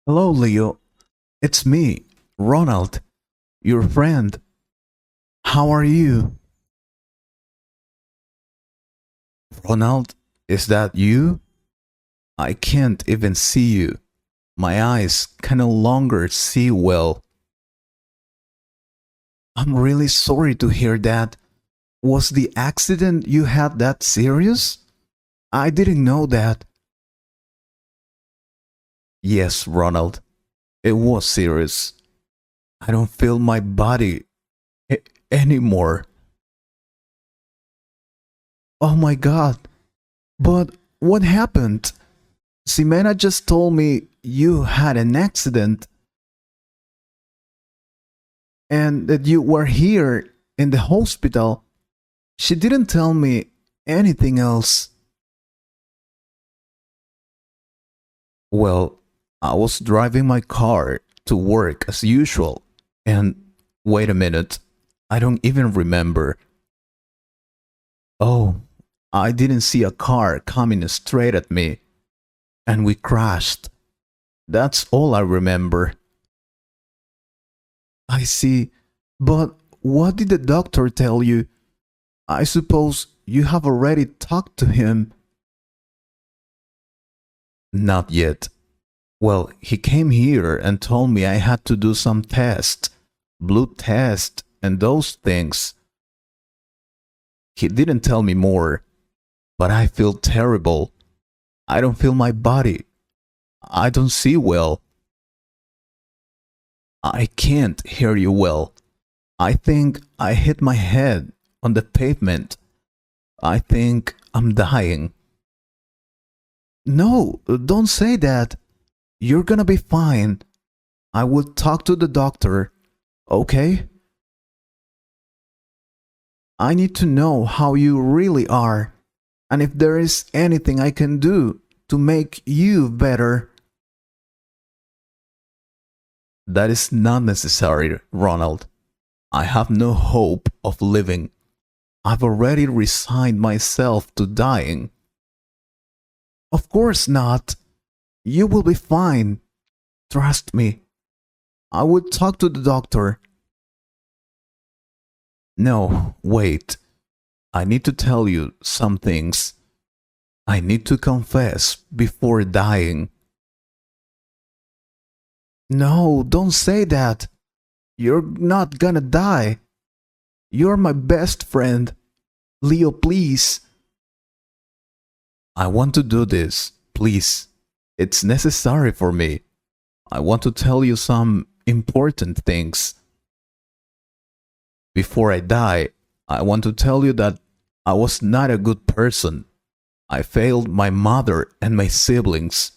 Hello, Leo. It's me, Ronald, your friend. How are you? Ronald, is that you? I can't even see you. My eyes can no longer see well. I'm really sorry to hear that. Was the accident you had that serious? I didn't know that. Yes, Ronald, it was serious. I don't feel my body anymore. Oh my god. But what happened? Ximena just told me you had an accident and that you were here in the hospital. She didn't tell me anything else. Well, I was driving my car to work as usual, and wait a minute, I don't even remember. Oh, I didn't see a car coming straight at me, and we crashed. That's all I remember. I see, but what did the doctor tell you? I suppose you have already talked to him. Not yet. Well, he came here and told me I had to do some tests, blood test, and those things. He didn't tell me more, but I feel terrible. I don't feel my body. I don't see well. I can't hear you well. I think I hit my head on the pavement. I think I'm dying. No, don't say that. You're gonna be fine. I will talk to the doctor, okay? I need to know how you really are and if there is anything I can do to make you better. That is not necessary, Ronald. I have no hope of living. I've already resigned myself to dying. Of course not. You will be fine. Trust me. I will talk to the doctor. No, wait. I need to tell you some things. I need to confess before dying. No, don't say that. You're not gonna die. You're my best friend. Leo, please. I want to do this, please. It's necessary for me. I want to tell you some important things. Before I die, I want to tell you that I was not a good person. I failed my mother and my siblings.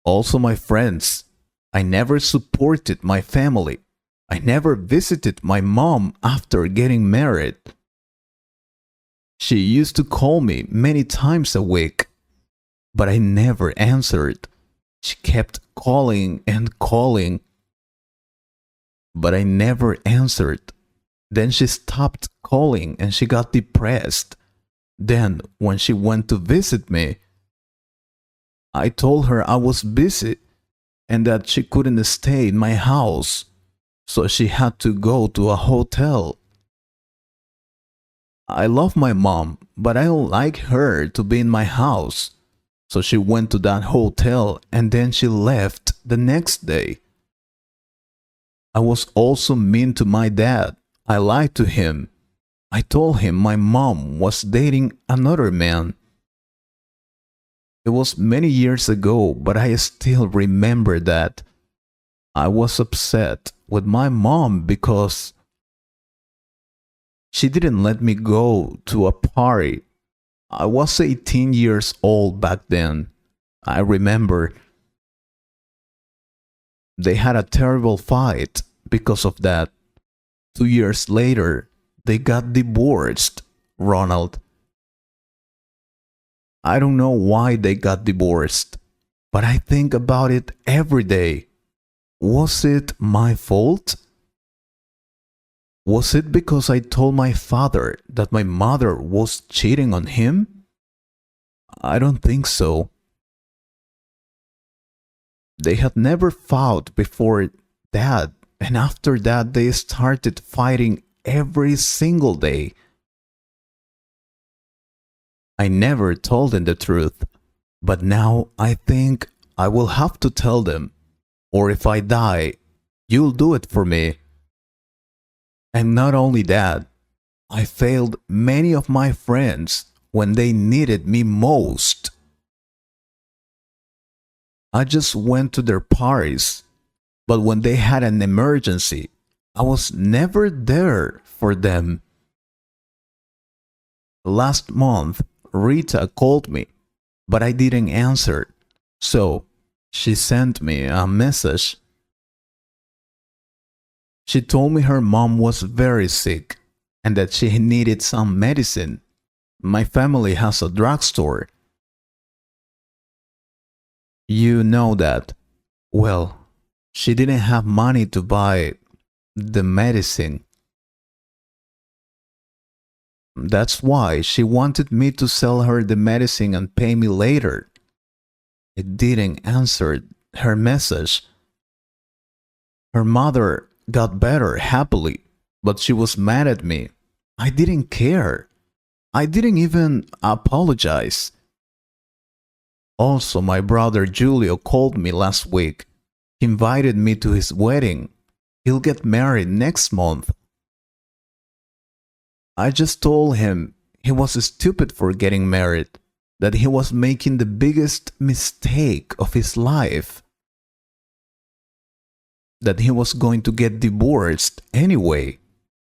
Also, my friends. I never supported my family. I never visited my mom after getting married. She used to call me many times a week, but I never answered. She kept calling and calling, but I never answered. Then she stopped calling and she got depressed. Then, when she went to visit me, I told her I was busy and that she couldn't stay in my house, so she had to go to a hotel. I love my mom, but I don't like her to be in my house, so she went to that hotel and then she left the next day. I was also mean to my dad. I lied to him. I told him my mom was dating another man. It was many years ago, but I still remember that. I was upset with my mom because she didn't let me go to a party. I was 18 years old back then. I remember they had a terrible fight because of that. 2 years later, they got divorced, Ronald. I don't know why they got divorced, but I think about it every day. Was it my fault? Was it because I told my father that my mother was cheating on him? I don't think so. They had never fought before that, and after that, they started fighting every single day. I never told them the truth, but now I think I will have to tell them, or if I die, you'll do it for me. And not only that, I failed many of my friends when they needed me most. I just went to their parties, but when they had an emergency, I was never there for them. Last month, Rita called me, but I didn't answer, so she sent me a message. She told me her mom was very sick and that she needed some medicine. My family has a drugstore. You know that. Well, she didn't have money to buy the medicine. That's why she wanted me to sell her the medicine and pay me later. I didn't answer her message. Her mother got better happily, but she was mad at me. I didn't care. I didn't even apologize. Also, my brother Julio called me last week. He invited me to his wedding. He'll get married next month. I just told him he was stupid for getting married, that he was making the biggest mistake of his life, that he was going to get divorced anyway,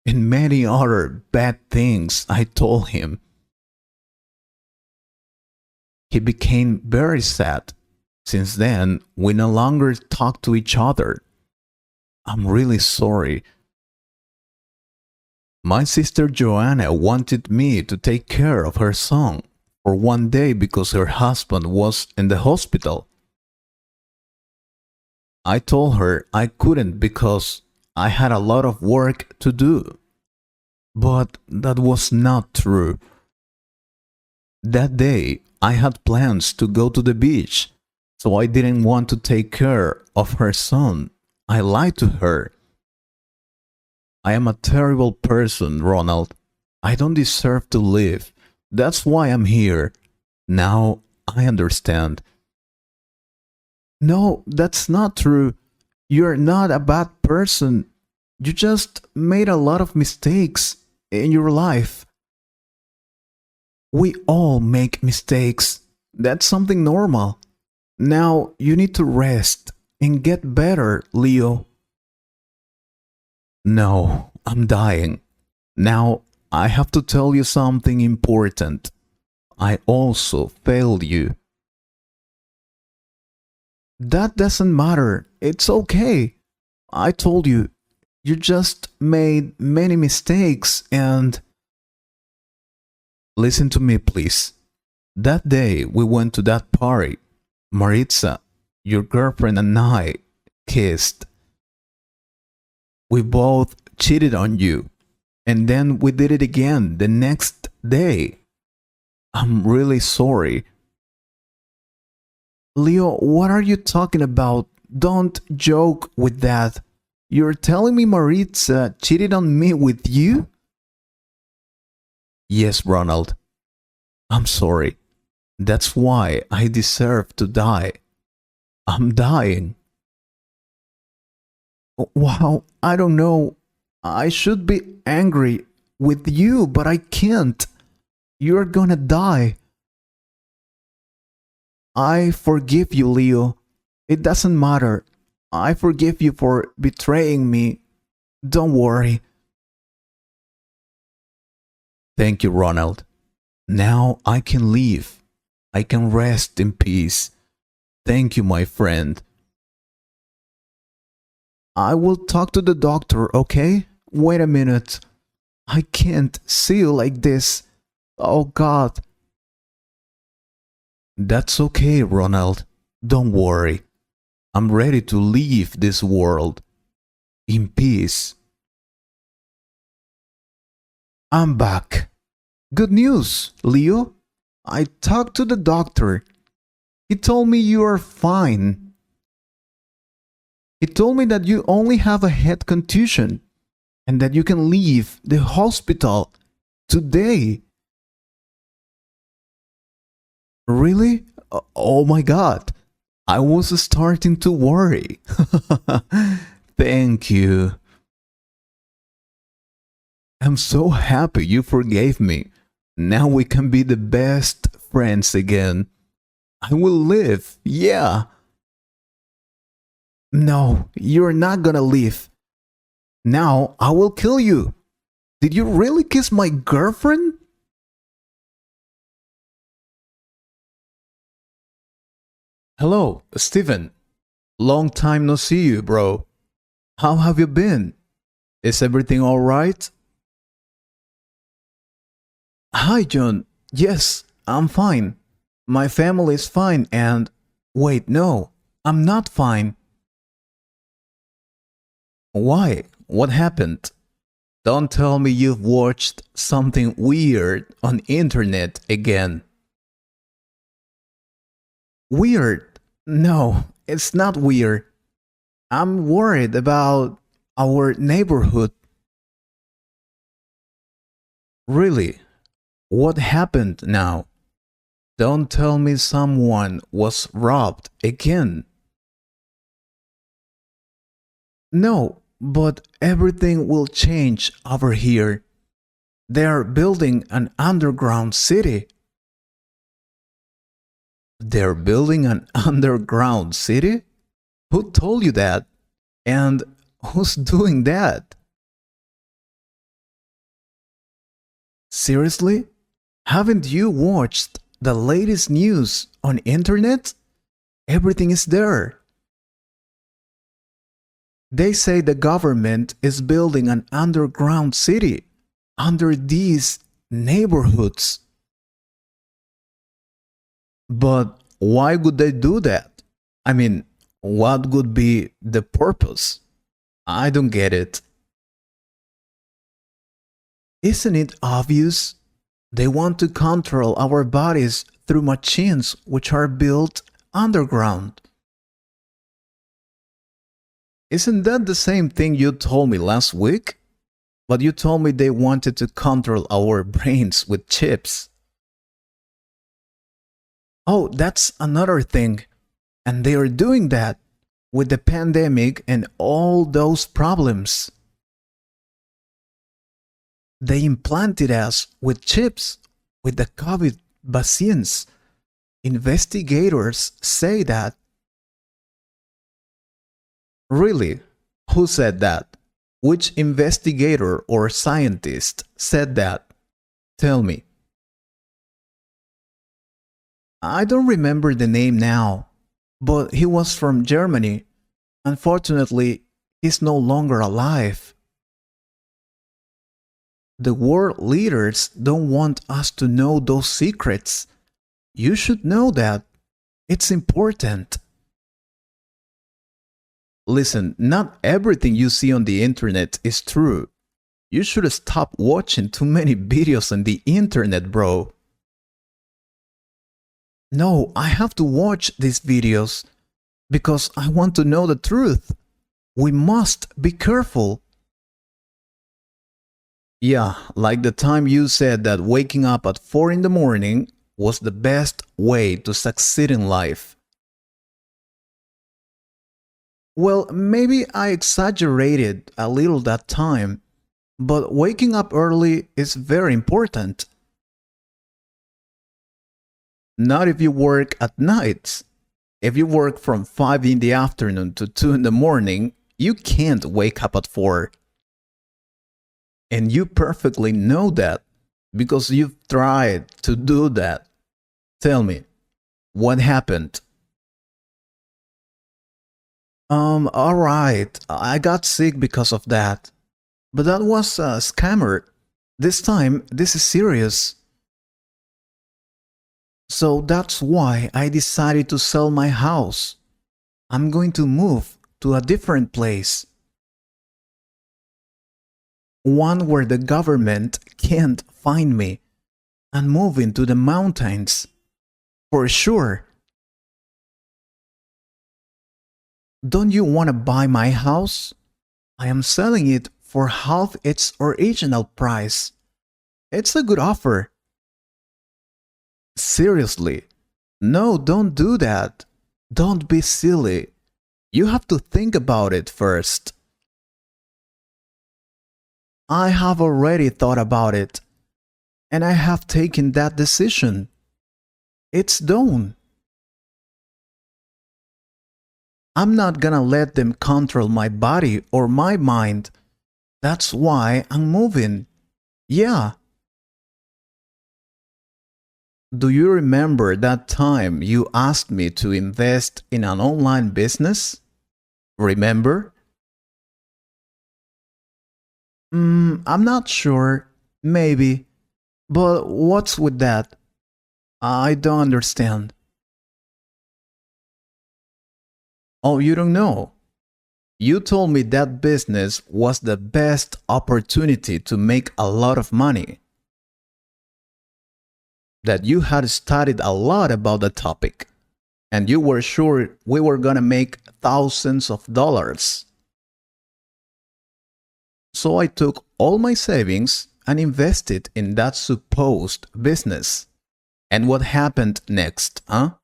and many other bad things I told him. He became very sad. Since then, we no longer talk to each other. I'm really sorry. My sister Joanna wanted me to take care of her son for one day because her husband was in the hospital. I told her I couldn't because I had a lot of work to do. But that was not true. That day, I had plans to go to the beach, so I didn't want to take care of her son. I lied to her. I am a terrible person, Ronald. I don't deserve to live. That's why I'm here. Now I understand. No, that's not true. You're not a bad person. You just made a lot of mistakes in your life. We all make mistakes. That's something normal. Now you need to rest and get better, Leo. No, I'm dying. Now I have to tell you something important. I also failed you. That doesn't matter. It's okay. I told you, you just made many mistakes and... Listen to me, please. That day we went to that party. Maritza, your girlfriend, and I kissed. We both cheated on you. And then we did it again the next day. I'm really sorry. Leo, what are you talking about? Don't joke with that. You're telling me Maritza cheated on me with you? Yes, Ronald. I'm sorry. That's why I deserve to die. I'm dying. Wow, I don't know. I should be angry with you, but I can't. You're gonna die. I forgive you, Leo. It doesn't matter. I forgive you for betraying me. Don't worry. Thank you, Ronald. Now I can leave. I can rest in peace. Thank you, my friend. I will talk to the doctor, okay? Wait a minute. I can't see you like this. Oh, God. That's okay, Ronald. Don't worry. I'm ready to leave this world in peace. I'm back. Good news, Leo. I talked to the doctor. He told me you are fine. He told me that you only have a head contusion and that you can leave the hospital today. Really? Oh my God. I was starting to worry. Thank you. I'm so happy you forgave me. Now we can be the best friends again. I will live, yeah. No, you're not gonna leave. Now I will kill you. Did you really kiss my girlfriend? Hello, Steven. Long time no see you, bro. How have you been? Is everything alright? Hi, John. Yes, I'm fine. My family is fine and... Wait, no, I'm not fine. Why? What happened? Don't tell me you've watched something weird on internet again. Weird? No, it's not weird. I'm worried about our neighborhood. Really? What happened now? Don't tell me someone was robbed again. No, but everything will change over here. They're building an underground city. They're building an underground city? Who told you that? And who's doing that? Seriously? Haven't you watched the latest news on internet? Everything is there. They say the government is building an underground city under these neighborhoods. But why would they do that? I mean, what would be the purpose? I don't get it. Isn't it obvious? They want to control our bodies through machines which are built underground. Isn't that the same thing you told me last week? But you told me they wanted to control our brains with chips. Oh, that's another thing. And they are doing that with the pandemic and all those problems. They implanted us with chips with the COVID vaccines. Investigators say that. Really? Who said that? Which investigator or scientist said that? Tell me. I don't remember the name now, but he was from Germany. Unfortunately, he's no longer alive. The world leaders don't want us to know those secrets. You should know that. It's important. Listen, not everything you see on the internet is true. You should stop watching too many videos on the internet, bro. No, I have to watch these videos because I want to know the truth. We must be careful. Yeah, like the time you said that waking up at 4 in the morning was the best way to succeed in life. Well, maybe I exaggerated a little that time, but waking up early is very important. Not if you work at nights. If you work from 5 in the afternoon to 2 in the morning, you can't wake up at 4. And you perfectly know that because you've tried to do that. Tell me, what happened? Alright, I got sick because of that. But that was a scammer. This time, this is serious. So that's why I decided to sell my house. I'm going to move to a different place. One where the government can't find me. And move into the mountains. For sure. Don't you want to buy my house? I am selling it for half its original price. It's a good offer. Seriously. No, don't do that. Don't be silly. You have to think about it first. I have already thought about it, and I have taken that decision. It's done. I'm not gonna let them control my body or my mind. That's why I'm moving. Yeah. Do you remember that time you asked me to invest in an online business? Remember? I'm not sure. Maybe. But what's with that? I don't understand. Oh, you don't know? You told me that business was the best opportunity to make a lot of money. That you had studied a lot about the topic. And you were sure we were gonna make thousands of dollars. So I took all my savings and invested in that supposed business. And what happened next, huh?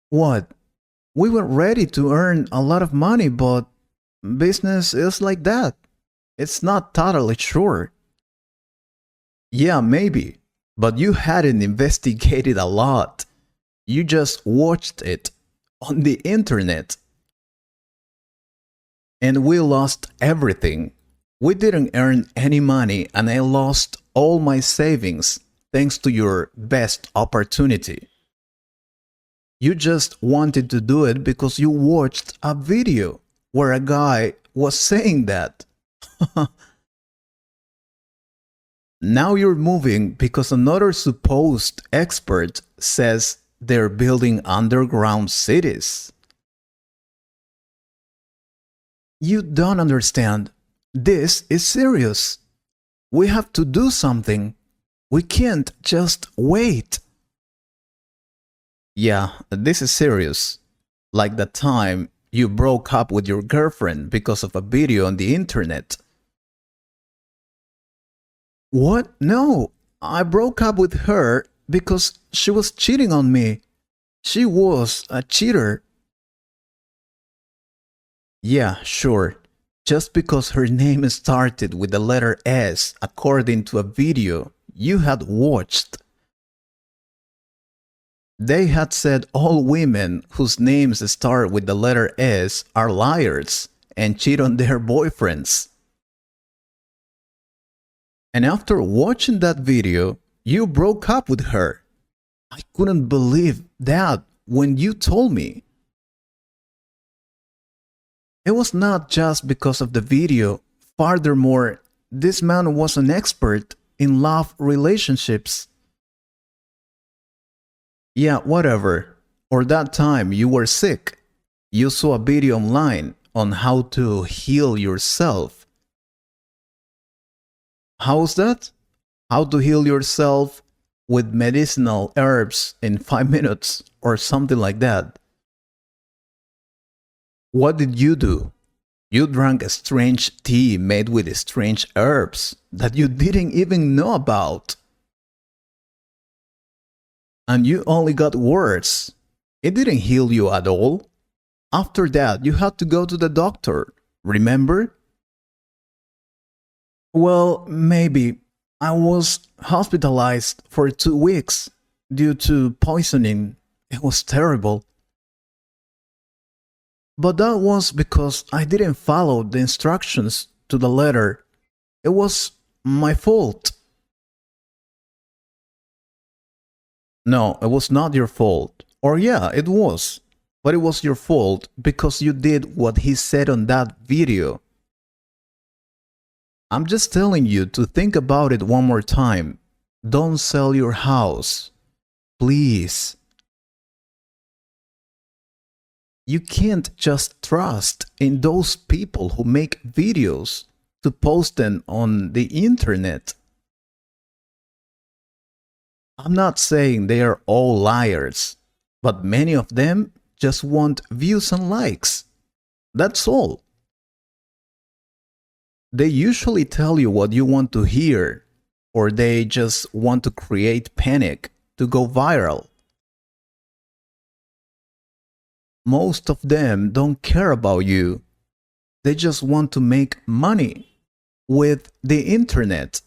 What? We were ready to earn a lot of money, but business is like that. It's not totally sure. Yeah, maybe. But you hadn't investigated a lot. You just watched it on the internet. And we lost everything. We didn't earn any money, and I lost all my savings thanks to your best opportunity. You just wanted to do it because you watched a video where a guy was saying that. Now you're moving because another supposed expert says they're building underground cities. You don't understand. This is serious. We have to do something. We can't just wait. Yeah, this is serious. Like the time you broke up with your girlfriend because of a video on the internet. What? No, I broke up with her because she was cheating on me. She was a cheater. Yeah, sure. Just because her name started with the letter S according to a video you had watched. They had said all women whose names start with the letter S are liars and cheat on their boyfriends. And after watching that video, you broke up with her. I couldn't believe that when you told me. It was not just because of the video. Furthermore, this man was an expert in love relationships. Yeah, whatever. Or that time you were sick. You saw a video online on how to heal yourself. How's that? How to heal yourself with medicinal herbs in 5 minutes or something like that. What did you do? You drank a strange tea made with strange herbs that you didn't even know about. And you only got worse. It didn't heal you at all. After that, you had to go to the doctor. Remember? Well, maybe. I was hospitalized for 2 weeks due to poisoning. It was terrible. But that was because I didn't follow the instructions to the letter. It was my fault. No, it was not your fault. Or yeah, it was. But it was your fault because you did what he said on that video. I'm just telling you to think about it one more time. Don't sell your house. Please. You can't just trust in those people who make videos to post them on the internet. I'm not saying they are all liars, but many of them just want views and likes. That's all. They usually tell you what you want to hear, or they just want to create panic to go viral. Most of them don't care about you. They just want to make money with the internet.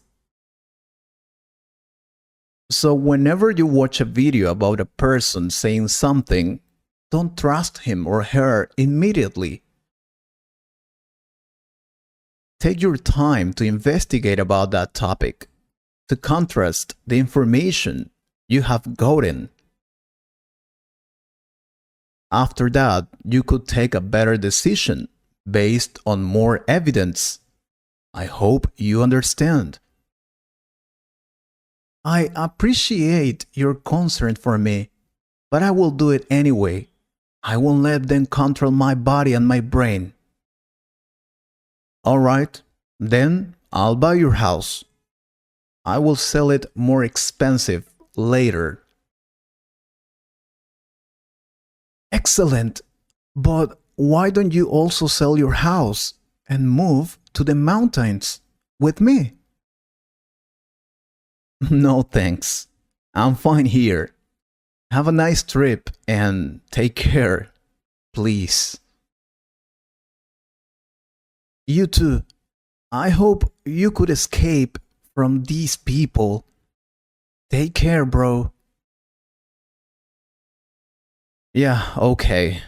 So whenever you watch a video about a person saying something, don't trust him or her immediately. Take your time to investigate about that topic, to contrast the information you have gotten. After that, you could take a better decision based on more evidence. I hope you understand. I appreciate your concern for me, but I will do it anyway. I won't let them control my body and my brain. All right, then I'll buy your house. I will sell it more expensive later. Excellent, but why don't you also sell your house and move to the mountains with me? No thanks. I'm fine here. Have a nice trip and take care, please. You too. I hope you could escape from these people. Take care, bro. Yeah, okay.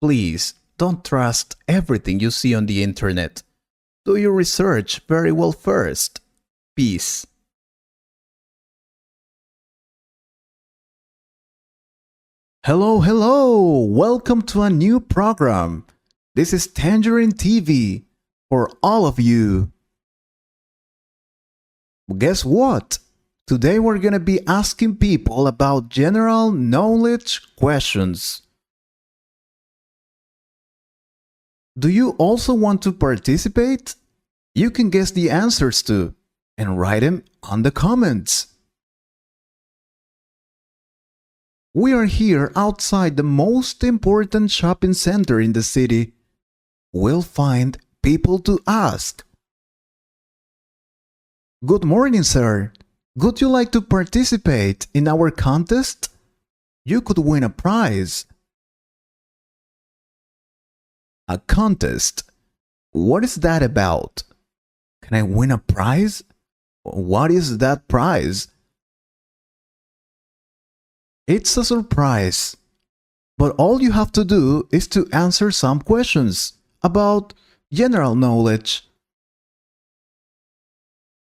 Please, don't trust everything you see on the internet. Do your research very well first. Peace. Hello, hello! Welcome to a new program. This is Tangerine TV for all of you. Guess what? Today we're gonna be asking people about general knowledge questions. Do you also want to participate? You can guess the answers too and write them on the comments. We are here outside the most important shopping center in the city. We'll find people to ask. Good morning, sir. Would you like to participate in our contest? You could win a prize. A contest? What is that about? Can I win a prize? What is that prize? It's a surprise. But all you have to do is to answer some questions about general knowledge.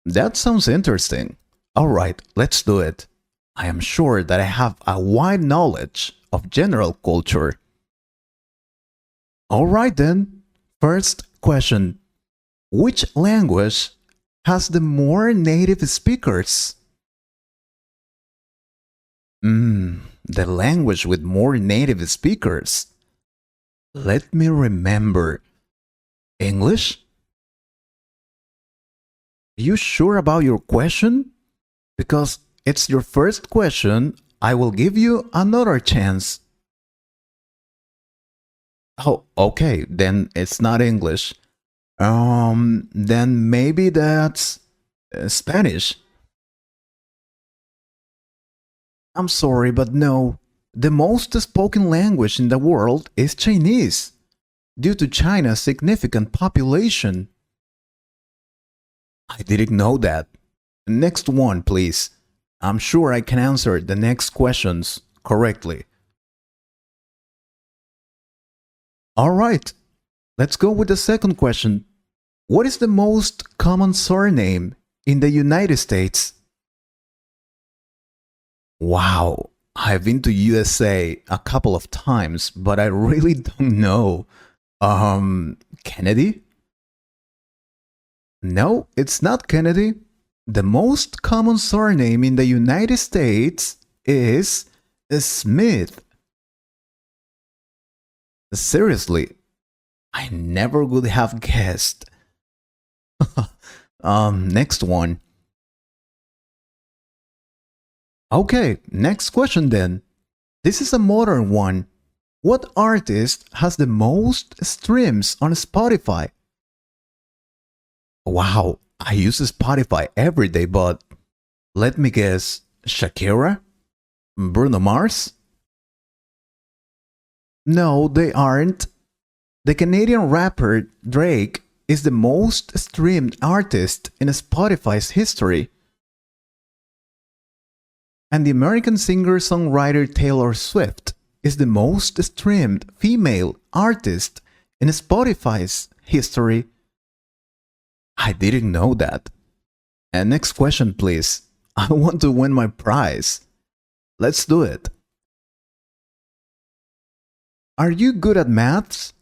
That sounds interesting. Alright, let's do it. I am sure that I have a wide knowledge of general culture. Alright then, first question. Which language has the more native speakers? The language with more native speakers. Let me remember. English? Are you sure about your question? Because it's your first question, I will give you another chance. Oh, okay, then it's not English. Then maybe that's Spanish. I'm sorry, but no. The most spoken language in the world is Chinese, due to China's significant population. I didn't know that. Next one, please. I'm sure I can answer the next questions correctly. Alright, let's go with the second question. What is the most common surname in the United States? Wow, I've been to USA a couple of times, but I really don't know. Kennedy? No, it's not Kennedy. The most common surname in the United States is Smith. Seriously, I never would have guessed. Next one. Okay, next question then. This is a modern one. What artist has the most streams on Spotify? Wow, I use Spotify every day, but let me guess. Shakira? Bruno Mars? No, they aren't. The Canadian rapper Drake is the most streamed artist in Spotify's history. And the American singer-songwriter Taylor Swift is the most streamed female artist in Spotify's history. I didn't know that. And next question, please. I want to win my prize. Let's do it. Are you good at maths?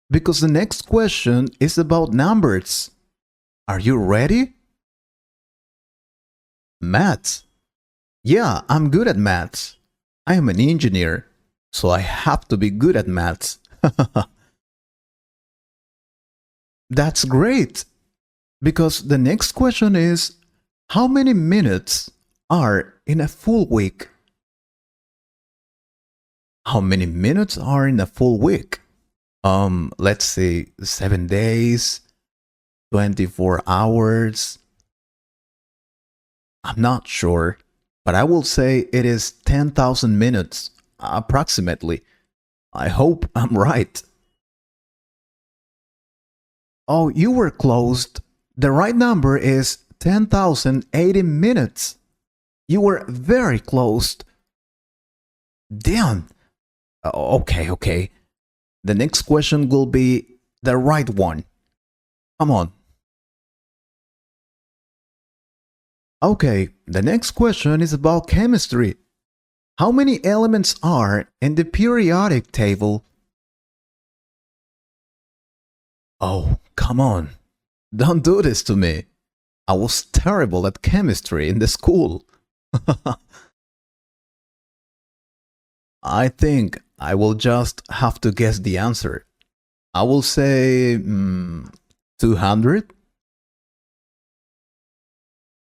Because the next question is about numbers. Are you ready? Maths? Yeah, I'm good at maths. I am an engineer, so I have to be good at maths. That's great. Because the next question is, how many minutes are in a full week? How many minutes are in a full week? Let's say 7 days, 24 hours. I'm not sure, but I will say it is 10,000 minutes, approximately. I hope I'm right. Oh, you were close. The right number is 10,080 minutes. You were very close. Damn. Okay. The next question will be the right one. Come on. Okay, the next question is about chemistry. How many elements are in the periodic table? Oh, come on. Don't do this to me. I was terrible at chemistry in the school. I think I will just have to guess the answer. I will say 200.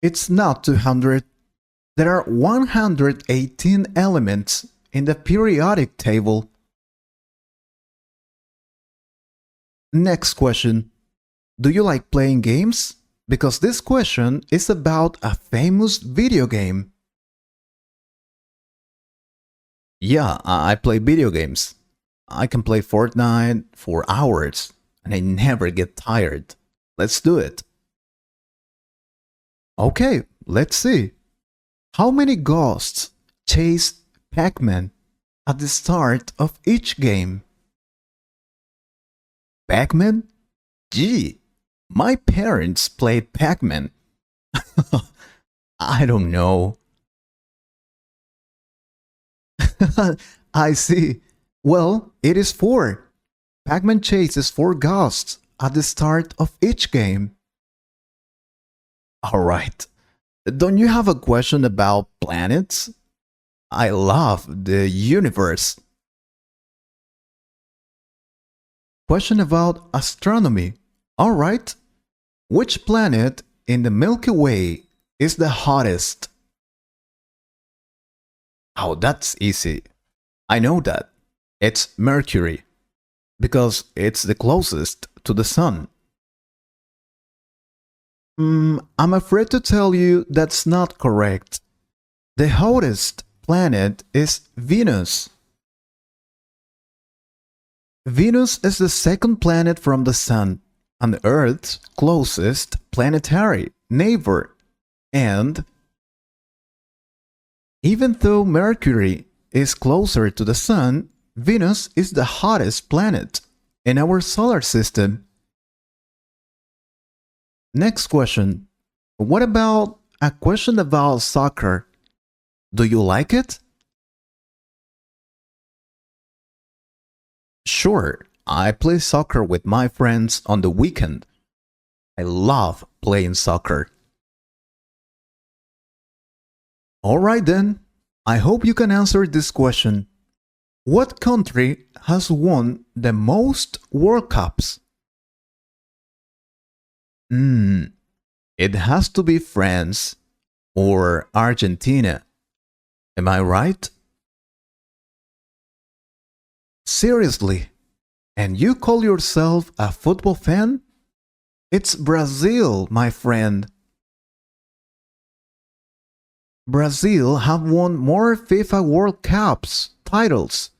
It's not 200. There are 118 elements in the periodic table. Next question. Do you like playing games? Because this question is about a famous video game. Yeah, I play video games. I can play Fortnite for hours and I never get tired. Let's do it. Okay, let's see. How many ghosts chase Pac-Man at the start of each game? Pac-Man? Gee, my parents played Pac-Man. I don't know. I see. Well, it is 4. Pac-Man chases 4 ghosts at the start of each game. Alright. Don't you have a question about planets? I love the universe. Question about astronomy. Alright. Which planet in the Milky Way is the hottest? Oh, that's easy. I know that. It's Mercury. Because it's the closest to the Sun. I'm afraid to tell you that's not correct. The hottest planet is Venus. Venus is the second planet from the Sun and Earth's closest planetary neighbor. And even though Mercury is closer to the Sun, Venus is the hottest planet in our solar system. Next question. What about a question about soccer? Do you like it? Sure, I play soccer with my friends on the weekend. I love playing soccer. Alright then, I hope you can answer this question. What country has won the most World Cups? It has to be France or Argentina. Am I right? Seriously? And you call yourself a football fan? It's Brazil, my friend. Brazil have won more FIFA World Cups titles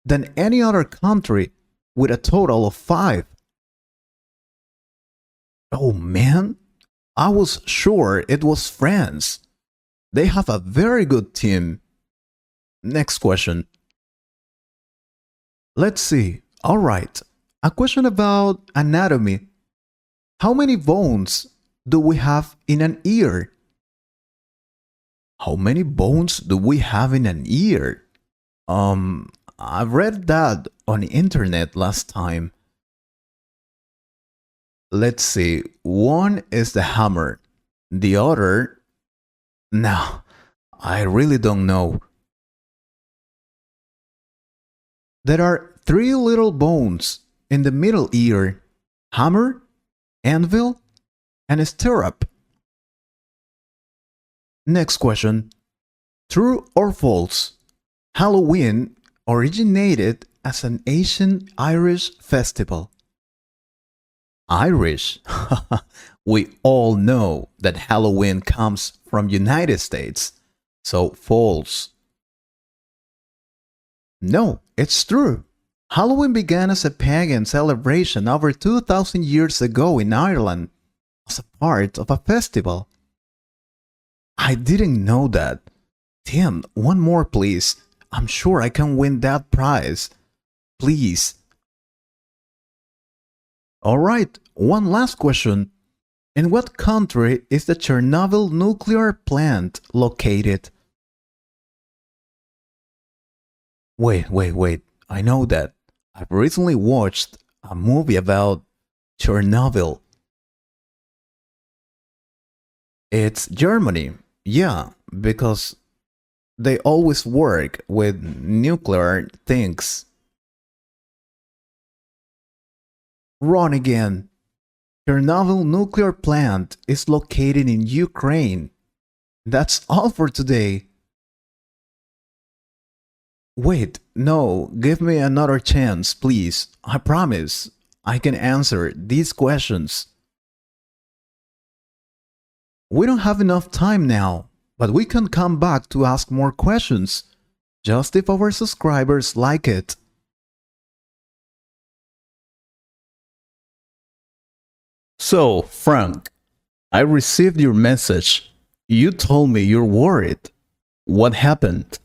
than any other country with a total of 5. Oh man, I was sure it was France. They have a very good team. Next question. Let's see. Alright, a question about anatomy. How many bones do we have in an ear? How many bones do we have in an ear? I read that on the internet last time. Let's see. One is the hammer. The other... No, I really don't know. There are 3 little bones in the middle ear. Hammer, anvil, and stirrup. Next question. True or false? Halloween originated as an ancient Irish festival. Irish? We all know that Halloween comes from United States, so false. No, it's true. Halloween began as a pagan celebration over 2,000 years ago in Ireland as a part of a festival. I didn't know that. Tim, one more please. I'm sure I can win that prize. Please. Alright, one last question. In what country is the Chernobyl nuclear plant located? Wait. I know that. I've recently watched a movie about Chernobyl. It's Germany. Yeah, because they always work with nuclear things. Wrong again. Chernobyl nuclear plant is located in Ukraine. That's all for today. Wait, no, give me another chance, please. I promise I can answer these questions. We don't have enough time now, but we can come back to ask more questions, just if our subscribers like it. So, Frank, I received your message. You told me you're worried. What happened?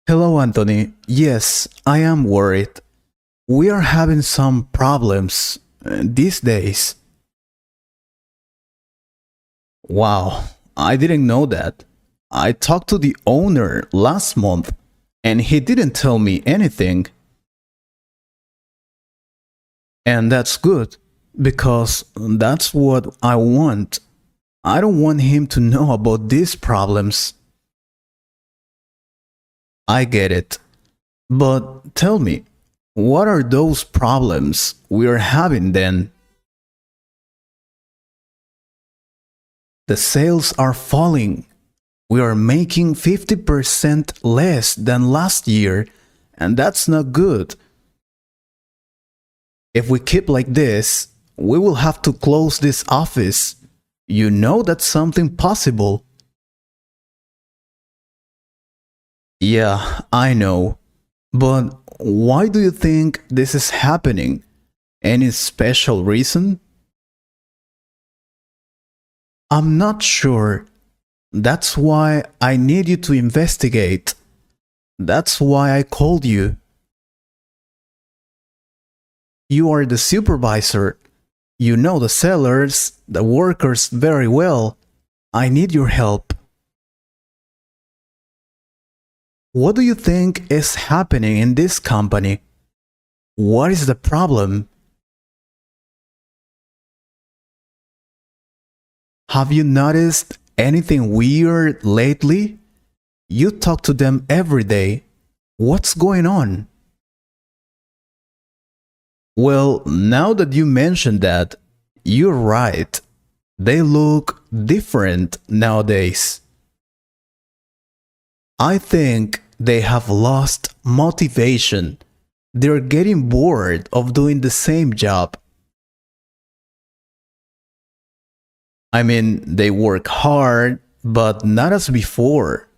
Hello, Anthony. Yes, I am worried. We are having some problems these days. Wow, I didn't know that. I talked to the owner last month and he didn't tell me anything. And that's good, because that's what I want. I don't want him to know about these problems. I get it. But tell me, what are those problems we are having then? The sales are falling. We are making 50% less than last year, and that's not good. If we keep like this, we will have to close this office. You know that's something possible. Yeah, I know. But why do you think this is happening? Any special reason? I'm not sure. That's why I need you to investigate. That's why I called you. You are the supervisor. You know the sellers, the workers very well. I need your help. What do you think is happening in this company? What is the problem? Have you noticed anything weird lately? You talk to them every day. What's going on? Well, now that you mentioned that, you're right. They look different nowadays. I think they have lost motivation. They're getting bored of doing the same job. I mean, they work hard, but not as before.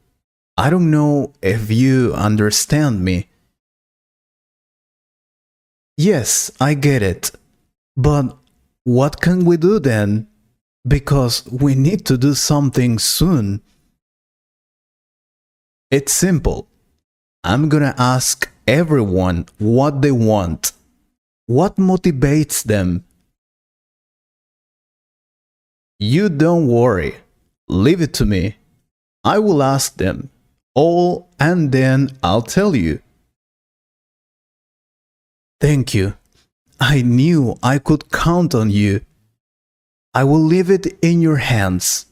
I don't know if you understand me. Yes, I get it. But what can we do then? Because we need to do something soon. It's simple. I'm gonna ask everyone what they want. What motivates them? You don't worry. Leave it to me. I will ask them all and then I'll tell you. Thank you. I knew I could count on you. I will leave it in your hands.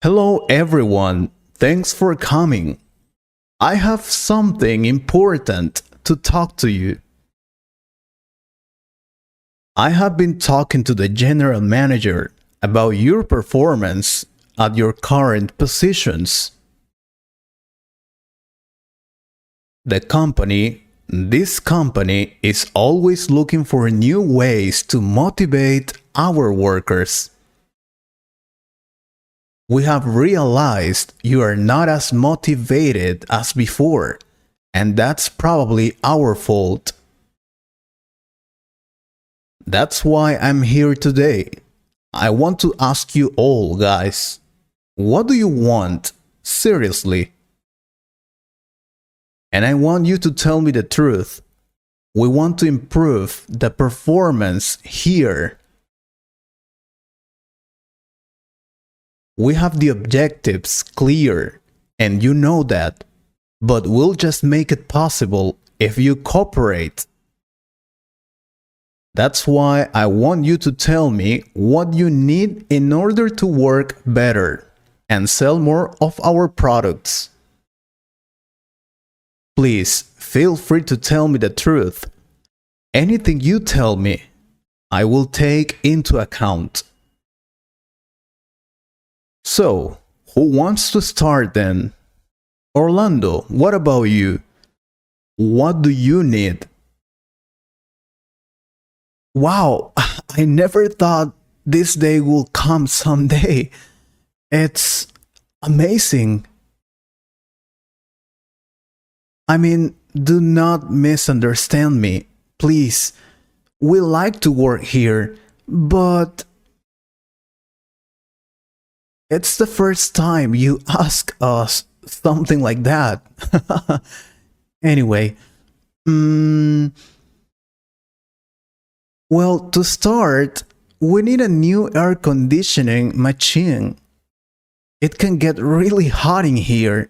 Hello everyone. Thanks for coming. I have something important to talk to you. I have been talking to the general manager about your performance at your current positions. This company is always looking for new ways to motivate our workers. We have realized you are not as motivated as before, and that's probably our fault. That's why I'm here today. I want to ask you all, guys, what do you want? Seriously. And I want you to tell me the truth. We want to improve the performance here. We have the objectives clear, and you know that, but we'll just make it possible if you cooperate. That's why I want you to tell me what you need in order to work better and sell more of our products. Please feel free to tell me the truth. Anything you tell me, I will take into account. So, who wants to start then? Orlando, what about you? What do you need? Wow, I never thought this day will come someday. It's amazing. I mean, do not misunderstand me, please. We like to work here, but it's the first time you ask us something like that. Anyway, well, to start, we need a new air conditioning machine. It can get really hot in here.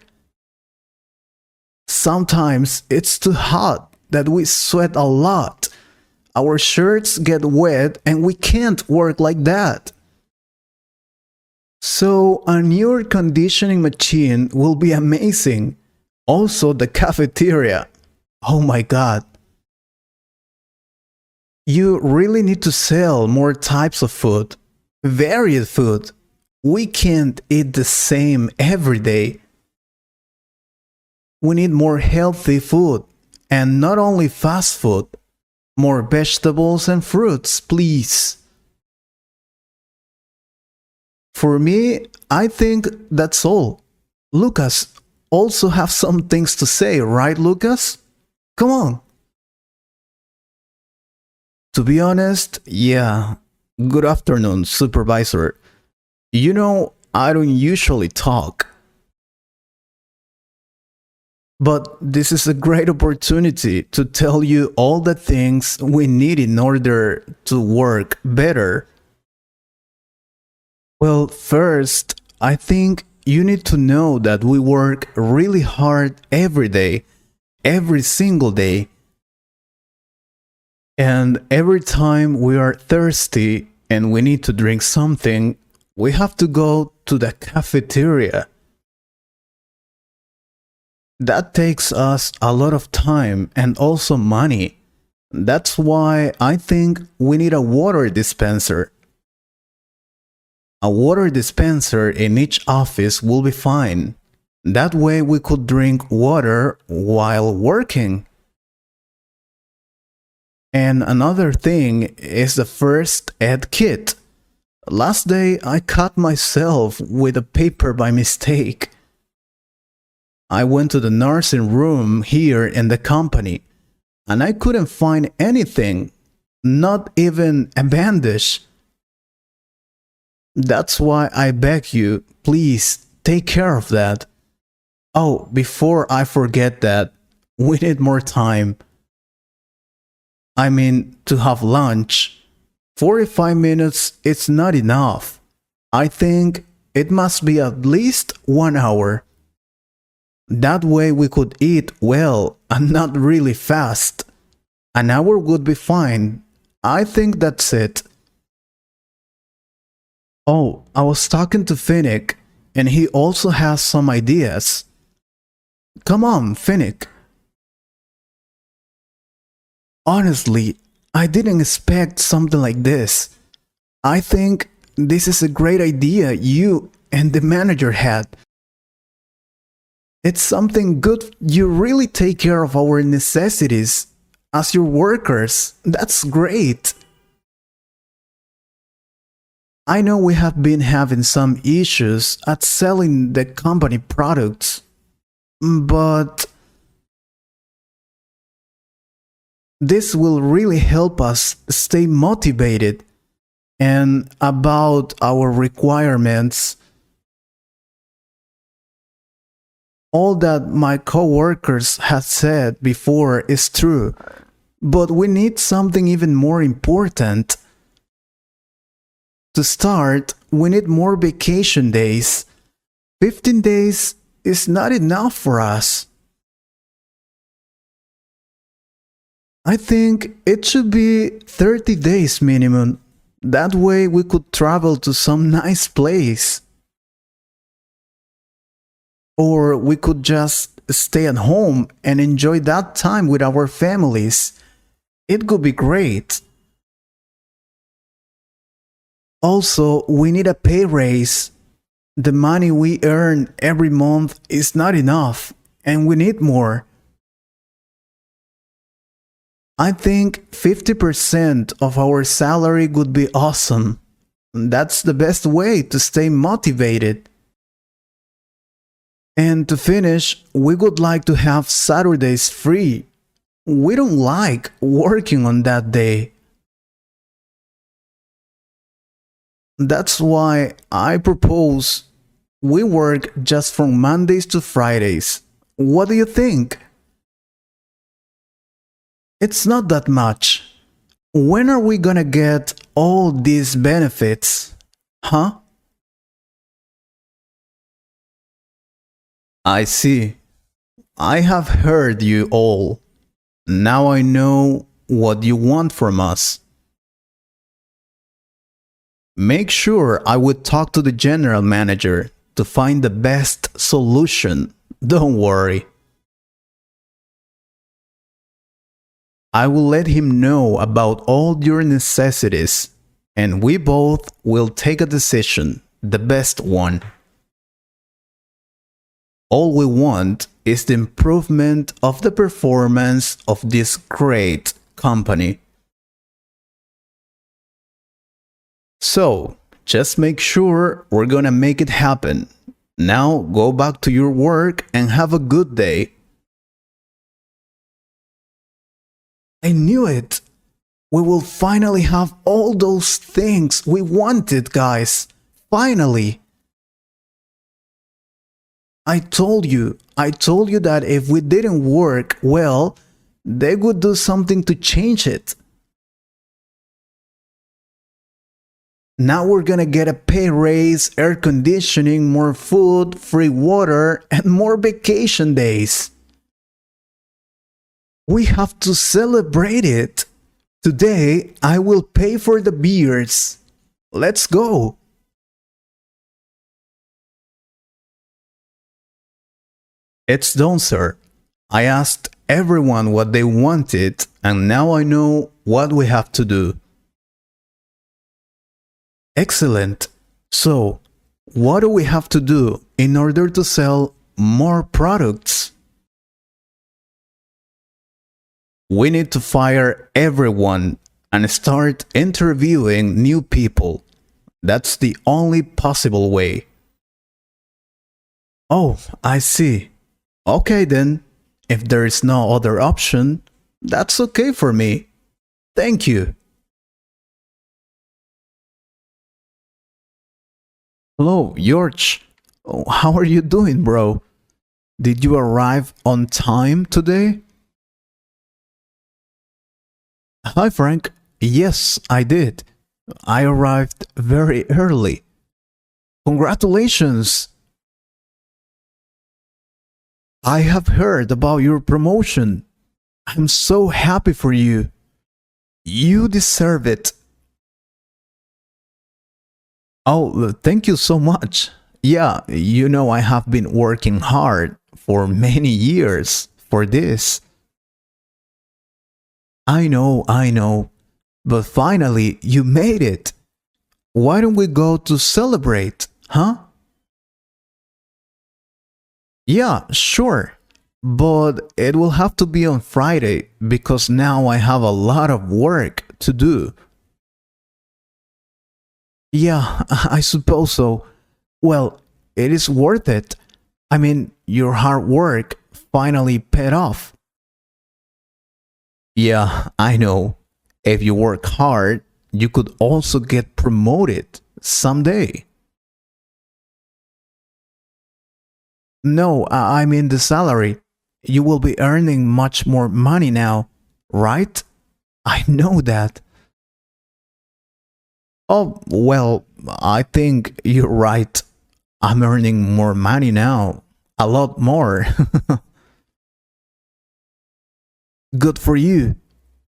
Sometimes it's too hot that we sweat a lot. Our shirts get wet and we can't work like that. So a new air conditioning machine will be amazing. Also the cafeteria. Oh my god. You really need to sell more types of food. Varied food. We can't eat the same every day. We need more healthy food, and not only fast food, more vegetables and fruits, please. For me, I think that's all. Lucas also have some things to say, right, Lucas? Come on. To be honest, yeah. Good afternoon, supervisor. You know, I don't usually talk. But this is a great opportunity to tell you all the things we need in order to work better. Well, first, I think you need to know that we work really hard every day, every single day. And every time we are thirsty and we need to drink something, we have to go to the cafeteria. That takes us a lot of time and also money. That's why I think we need a water dispenser. A water dispenser in each office will be fine. That way we could drink water while working. And another thing is the first aid kit. Last day I cut myself with a paper by mistake. I went to the nursing room here in the company and I couldn't find anything, not even a bandage. That's why I beg you, please take care of that. Oh, before I forget that, we need more time. I mean, to have lunch. 45 minutes is not enough. I think it must be at least 1 hour. That way we could eat well and not really fast. An hour would be fine. I think that's it. Oh, I was talking to Finnick, and he also has some ideas. Come on, Finnick. Honestly, I didn't expect something like this. I think this is a great idea you and the manager had. It's something good. You really take care of our necessities as your workers. That's great. I know we have been having some issues at selling the company products, but this will really help us stay motivated. And about our requirements, all that my coworkers have said before is true, but we need something even more important. To start, we need more vacation days. 15 days is not enough for us. I think it should be 30 days minimum. That way we could travel to some nice place. Or we could just stay at home and enjoy that time with our families. It could be great. Also, we need a pay raise. The money we earn every month is not enough, and we need more. I think 50% of our salary would be awesome. That's the best way to stay motivated. And to finish, we would like to have Saturdays free. We don't like working on that day. That's why I propose we work just from Mondays to Fridays. What do you think? It's not that much. When are we gonna get all these benefits? Huh? I see. I have heard you all. Now I know what you want from us. Make sure I would talk to the general manager to find the best solution. Don't worry. I will let him know about all your necessities, and we both will take a decision, the best one. All we want is the improvement of the performance of this great company. So, just make sure we're gonna make it happen. Now go back to your work and have a good day. I knew it! We will finally have all those things we wanted, guys. Finally! I told you that if we didn't work well, they would do something to change it. Now we're gonna get a pay raise, air conditioning, more food, free water, and more vacation days. We have to celebrate it. Today, I will pay for the beers. Let's go. It's done, sir. I asked everyone what they wanted, and now I know what we have to do. Excellent. So, what do we have to do in order to sell more products? We need to fire everyone and start interviewing new people. That's the only possible way. Oh, I see. Okay then. If there is no other option, that's okay for me. Thank you. Hello, George. Oh, how are you doing, bro? Did you arrive on time today? Hi, Frank. Yes, I did. I arrived very early. Congratulations. I have heard about your promotion. I'm so happy for you. You deserve it. Oh, thank you so much. Yeah, I have been working hard for many years for this. I know. But finally, you made it. Why don't we go to celebrate, huh? Yeah, sure. But it will have to be on Friday because now I have a lot of work to do. Yeah, I suppose so. Well, it is worth it. I mean, your hard work finally paid off. Yeah, I know. If you work hard, you could also get promoted someday. No, I mean the salary. You will be earning much more money now, right? I know that. Oh, well, I think you're right. I'm earning more money now. A lot more. Good for you.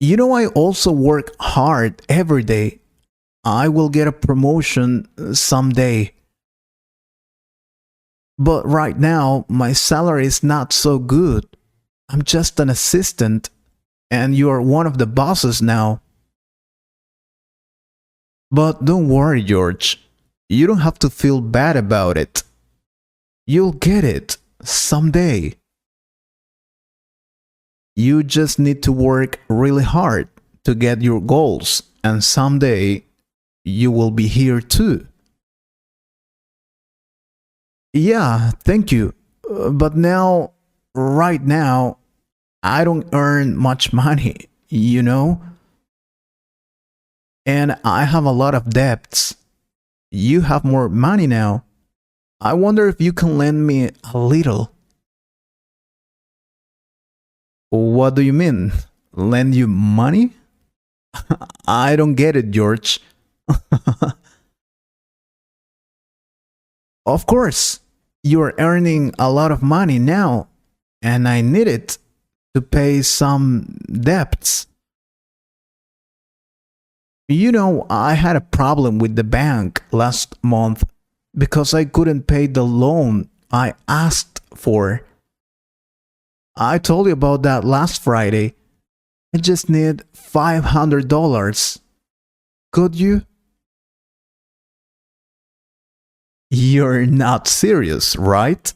I also work hard every day. I will get a promotion someday. But right now, my salary is not so good. I'm just an assistant, and you're one of the bosses now. But don't worry, George. You don't have to feel bad about it. You'll get it someday. You just need to work really hard to get your goals, and someday you will be here too. Yeah, thank you. But right now, I don't earn much money, and I have a lot of debts. You have more money now. I wonder if you can lend me a little. What do you mean? Lend you money? I don't get it, George. Of course, you're earning a lot of money now, and I need it to pay some debts. I had a problem with the bank last month because I couldn't pay the loan I asked for. I told you about that last Friday. I just need $500. Could you? You're not serious, right?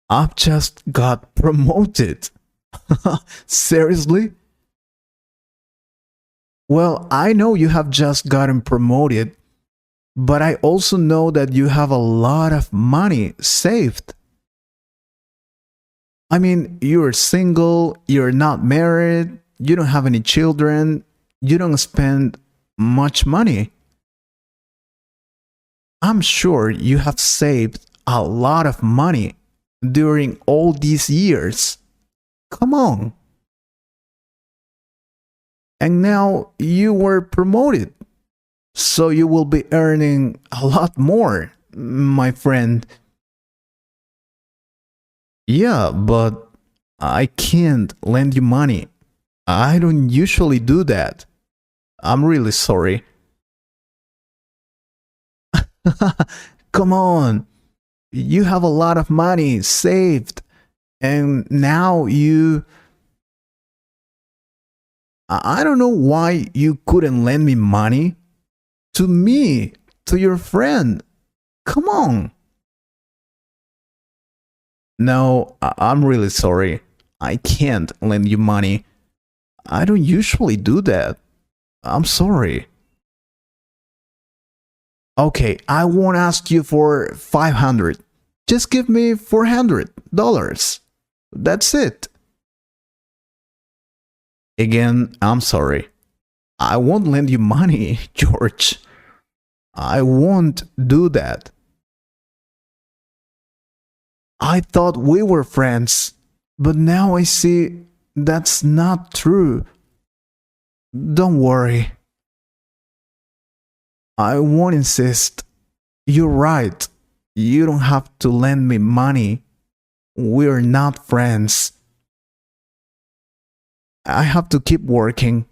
I've just got promoted. Seriously? Well, I know you have just gotten promoted, but I also know that you have a lot of money saved. I mean, you're single, you're not married, you don't have any children, you don't spend much money. I'm sure you have saved a lot of money during all these years. Come on. And now you were promoted. So you will be earning a lot more, my friend. Yeah, but I can't lend you money. I don't usually do that. I'm really sorry. Come on. You have a lot of money saved, and now I don't know why you couldn't lend me money. To me, to your friend. Come on. No, I'm really sorry. I can't lend you money. I don't usually do that. I'm sorry. Okay, I won't ask you for 500. Just give me $400. That's it. Again, I'm sorry. I won't lend you money, George. I won't do that. I thought we were friends, but now I see that's not true. Don't worry. I won't insist. You're right. You don't have to lend me money. We're not friends. I have to keep working.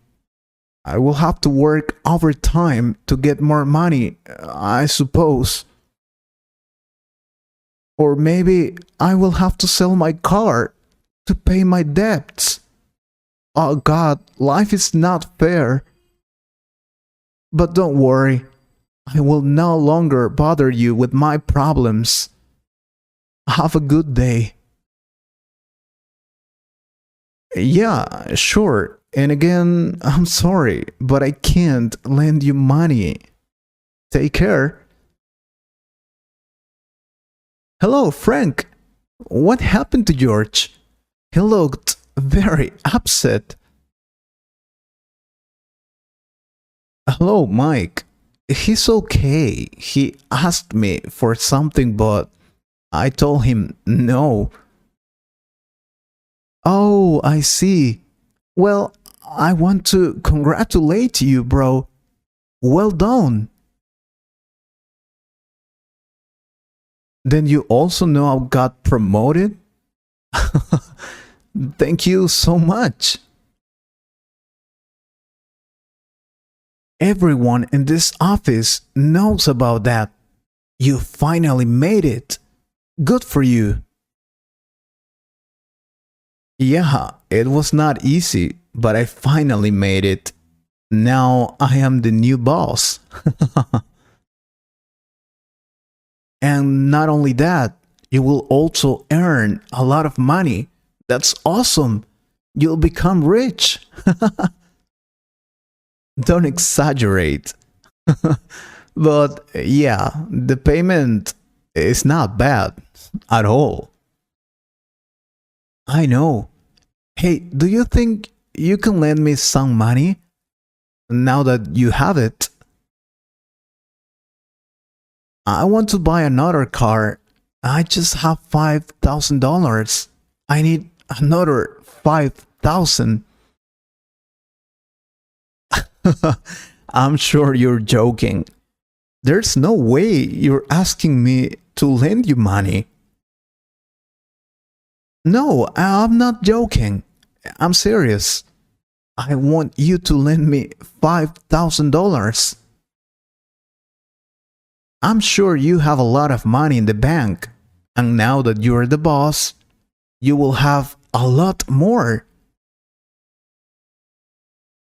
I will have to work overtime to get more money, I suppose. Or maybe I will have to sell my car to pay my debts. Oh God, life is not fair. But don't worry, I will no longer bother you with my problems. Have a good day. Yeah, sure. And again, I'm sorry, but I can't lend you money. Take care. Hello, Frank. What happened to George? He looked very upset. Hello, Mike. He's okay. He asked me for something, but I told him no. Oh, I see. Well, I want to congratulate you, bro. Well done. Then you also know I got promoted? Thank you so much. Everyone in this office knows about that. You finally made it. Good for you. Yeah, it was not easy, but I finally made it. Now I am the new boss. And not only that, you will also earn a lot of money. That's awesome. You'll become rich. Don't exaggerate. But yeah, the payment is not bad at all. I know. Hey, do you think you can lend me some money now that you have it? I want to buy another car. I just have $5,000. I need another 5,000. I'm sure you're joking. There's no way you're asking me to lend you money. No, I'm not joking. I'm serious. I want you to lend me $5,000. I'm sure you have a lot of money in the bank, and now that you're the boss, you will have a lot more.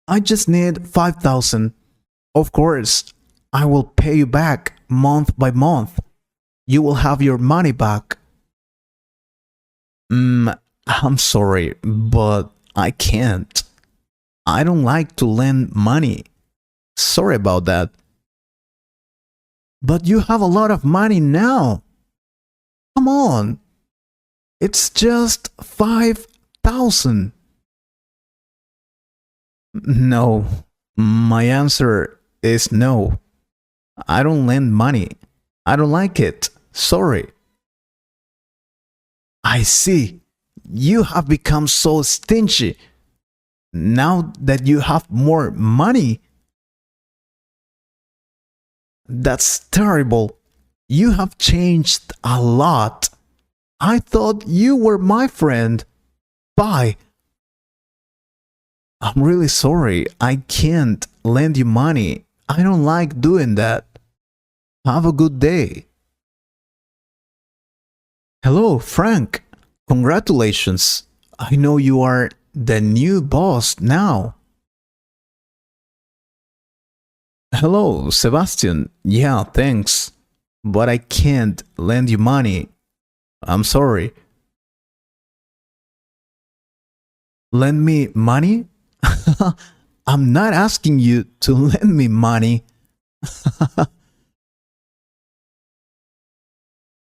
I just need 5,000. Of course, I will pay you back month by month. You will have your money back. I'm sorry, but I can't. I don't like to lend money. Sorry about that. But you have a lot of money now. Come on. It's just 5,000. No. My answer is no. I don't lend money. I don't like it. Sorry. I see. You have become so stingy. Now that you have more money. That's terrible. You have changed a lot. I thought you were my friend. Bye. I'm really sorry. I can't lend you money. I don't like doing that. Have a good day. Hello, Frank. Congratulations. I know you are the new boss now. Hello, Sebastian. Yeah, thanks. But I can't lend you money. I'm sorry. Lend me money? I'm not asking you to lend me money.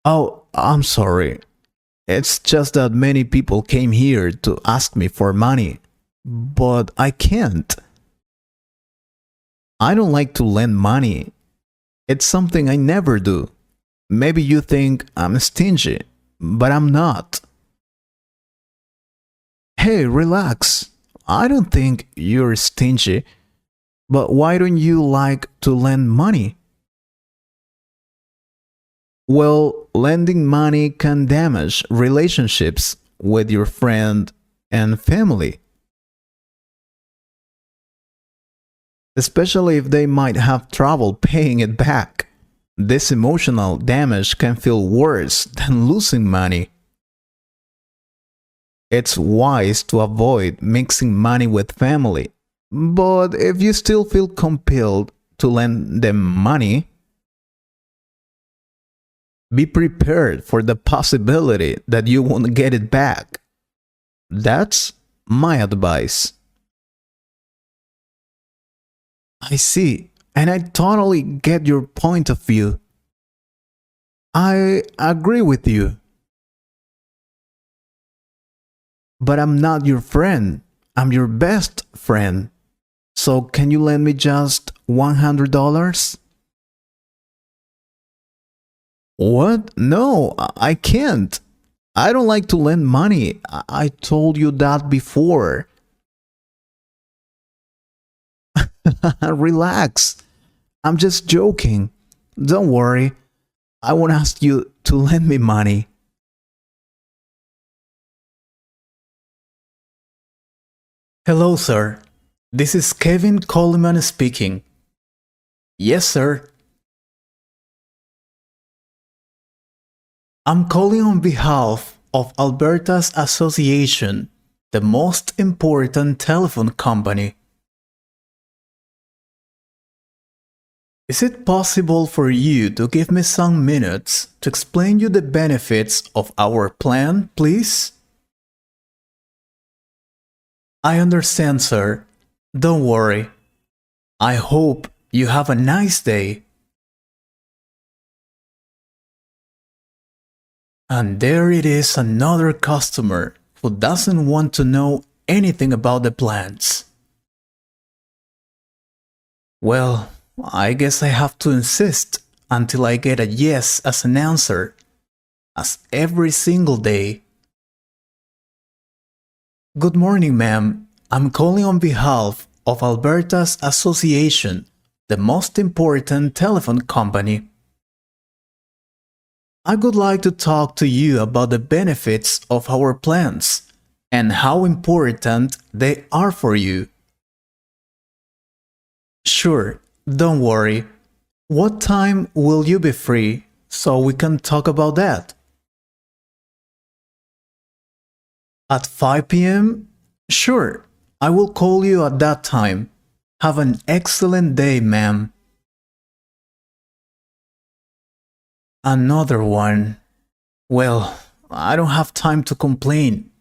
Oh, I'm sorry. It's just that many people came here to ask me for money. But I can't. I don't like to lend money. It's something I never do. Maybe you think I'm stingy, but I'm not. Hey, relax. I don't think you're stingy, but why don't you like to lend money? Well, lending money can damage relationships with your friend and family, especially if they might have trouble paying it back. This emotional damage can feel worse than losing money. It's wise to avoid mixing money with family. But if you still feel compelled to lend them money, be prepared for the possibility that you won't get it back. That's my advice. I see, and I totally get your point of view. I agree with you, but I'm not your friend. I'm your best friend. So can you lend me just $100? What? No, I can't. I don't like to lend money. I told you that before. Relax. I'm just joking. Don't worry. I won't ask you to lend me money. Hello, sir. This is Kevin Coleman speaking. Yes, sir. I'm calling on behalf of Alberta's Association, the most important telephone company. Is it possible for you to give me some minutes to explain you the benefits of our plan, please? I understand, sir. Don't worry. I hope you have a nice day. And there it is, another customer who doesn't want to know anything about the plans. Well, I guess I have to insist until I get a yes as an answer, as every single day. Good morning, ma'am. I'm calling on behalf of Alberta's Association, the most important telephone company. I would like to talk to you about the benefits of our plans and how important they are for you. Sure, don't worry. What time will you be free so we can talk about that? At 5 p.m.? Sure, I will call you at that time. Have an excellent day, ma'am. Another one. Well, I don't have time to complain.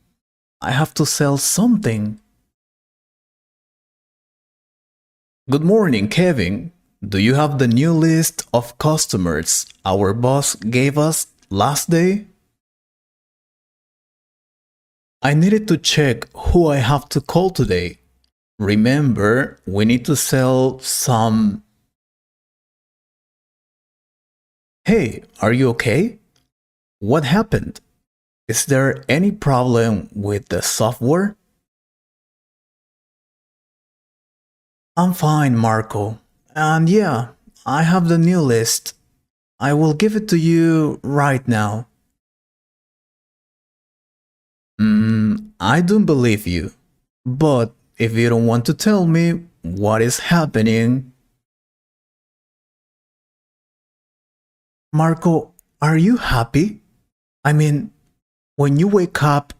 I have to sell something. Good morning, Kevin. Do you have the new list of customers our boss gave us last day? I needed to check who I have to call today. Remember, we need to sell some. Hey, are you okay? What happened? Is there any problem with the software? I'm fine, Marco. And yeah, I have the new list. I will give it to you right now. I don't believe you. But if you don't want to tell me what is happening. Marco, are you happy? I mean, when you wake up,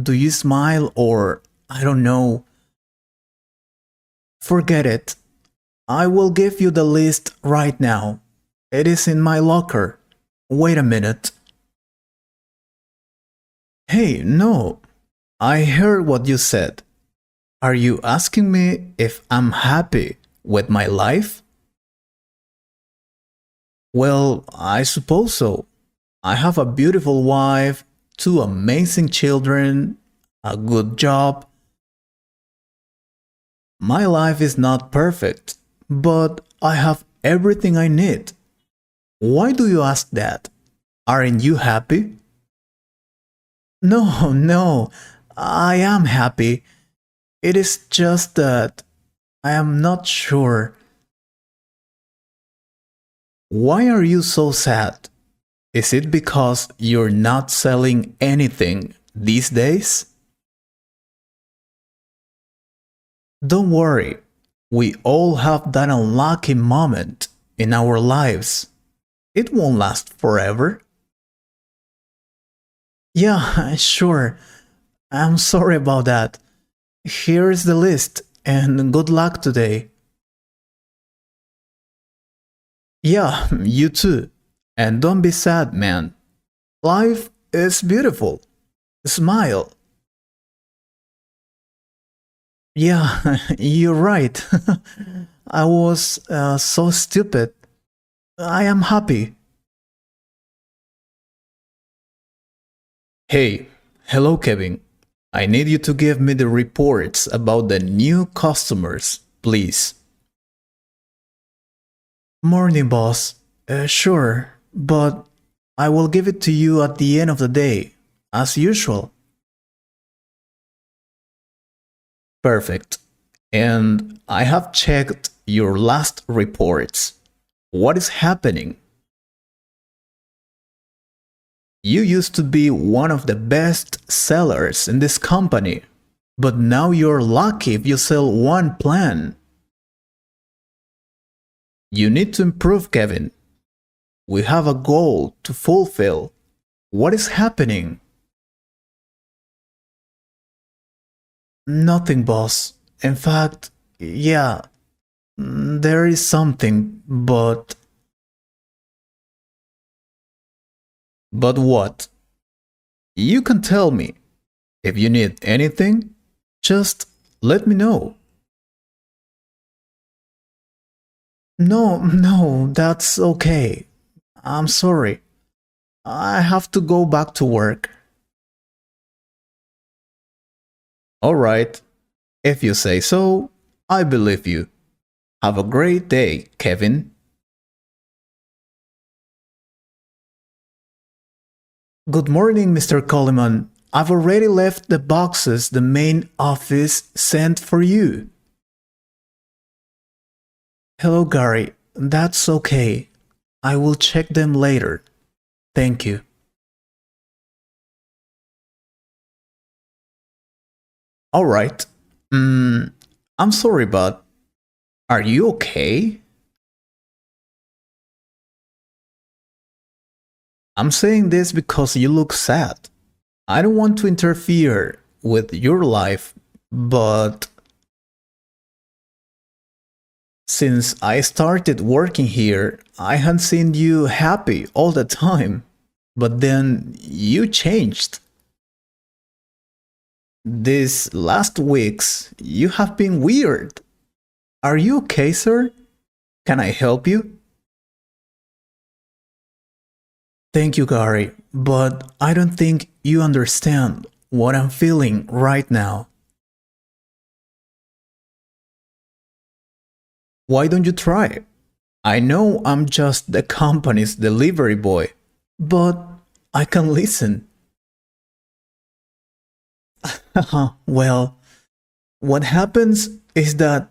do you smile or, I don't know? Forget it. I will give you the list right now. It is in my locker. Wait a minute. Hey, no. I heard what you said. Are you asking me if I'm happy with my life? Well, I suppose so. I have a beautiful wife, two amazing children, a good job. My life is not perfect, but I have everything I need. Why do you ask that? Aren't you happy? No, no, I am happy. It is just that I am not sure. Why are you so sad? Is it because you're not selling anything these days? Don't worry, we all have that unlucky moment in our lives. It won't last forever. Yeah, sure. I'm sorry about that. Here is the list, and good luck today. Yeah, you too. And don't be sad, man. Life is beautiful. Smile. Yeah, you're right. I was so stupid. I am happy. Hey, hello, Kevin. I need you to give me the reports about the new customers, please. Morning, boss. Sure, but I will give it to you at the end of the day, as usual. Perfect. And I have checked your last reports. What is happening? You used to be one of the best sellers in this company, but now you're lucky if you sell one plan. You need to improve, Kevin. We have a goal to fulfill. What is happening? Nothing, boss. In fact, yeah, there is something, but. But what? You can tell me. If you need anything, just let me know. No, no, that's okay. I'm sorry. I have to go back to work. Alright, if you say so, I believe you. Have a great day, Kevin. Good morning, Mr. Coleman. I've already left the boxes the main office sent for you. Hello, Gary. That's okay. I will check them later. Thank you. Alright. I'm sorry, but are you okay? I'm saying this because you look sad. I don't want to interfere with your life, but since I started working here, I had seen you happy all the time. But then you changed. These last weeks, you have been weird. Are you okay, sir? Can I help you? Thank you, Gary, but I don't think you understand what I'm feeling right now. Why don't you try? I know I'm just the company's delivery boy, but I can listen. Well, what happens is that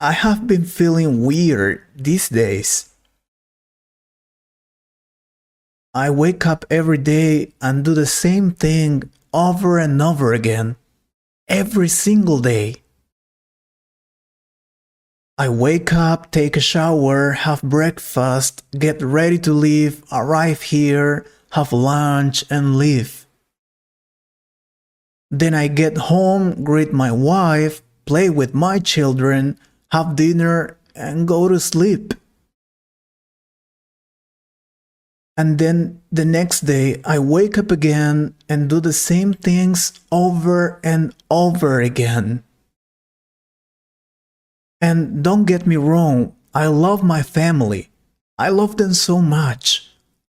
I have been feeling weird these days. I wake up every day and do the same thing over and over again, every single day. I wake up, take a shower, have breakfast, get ready to leave, arrive here, have lunch, and leave. Then I get home, greet my wife, play with my children, have dinner, and go to sleep. And then the next day, I wake up again and do the same things over and over again. And don't get me wrong, I love my family. I love them so much.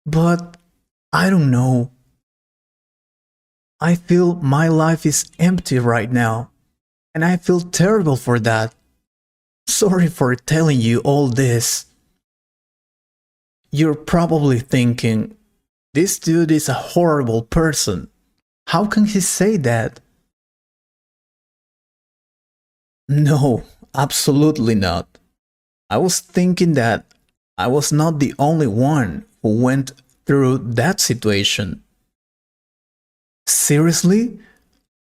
But I don't know. I feel my life is empty right now. And I feel terrible for that. Sorry for telling you all this. You're probably thinking, this dude is a horrible person. How can he say that? No, absolutely not. I was thinking that I was not the only one who went through that situation. Seriously?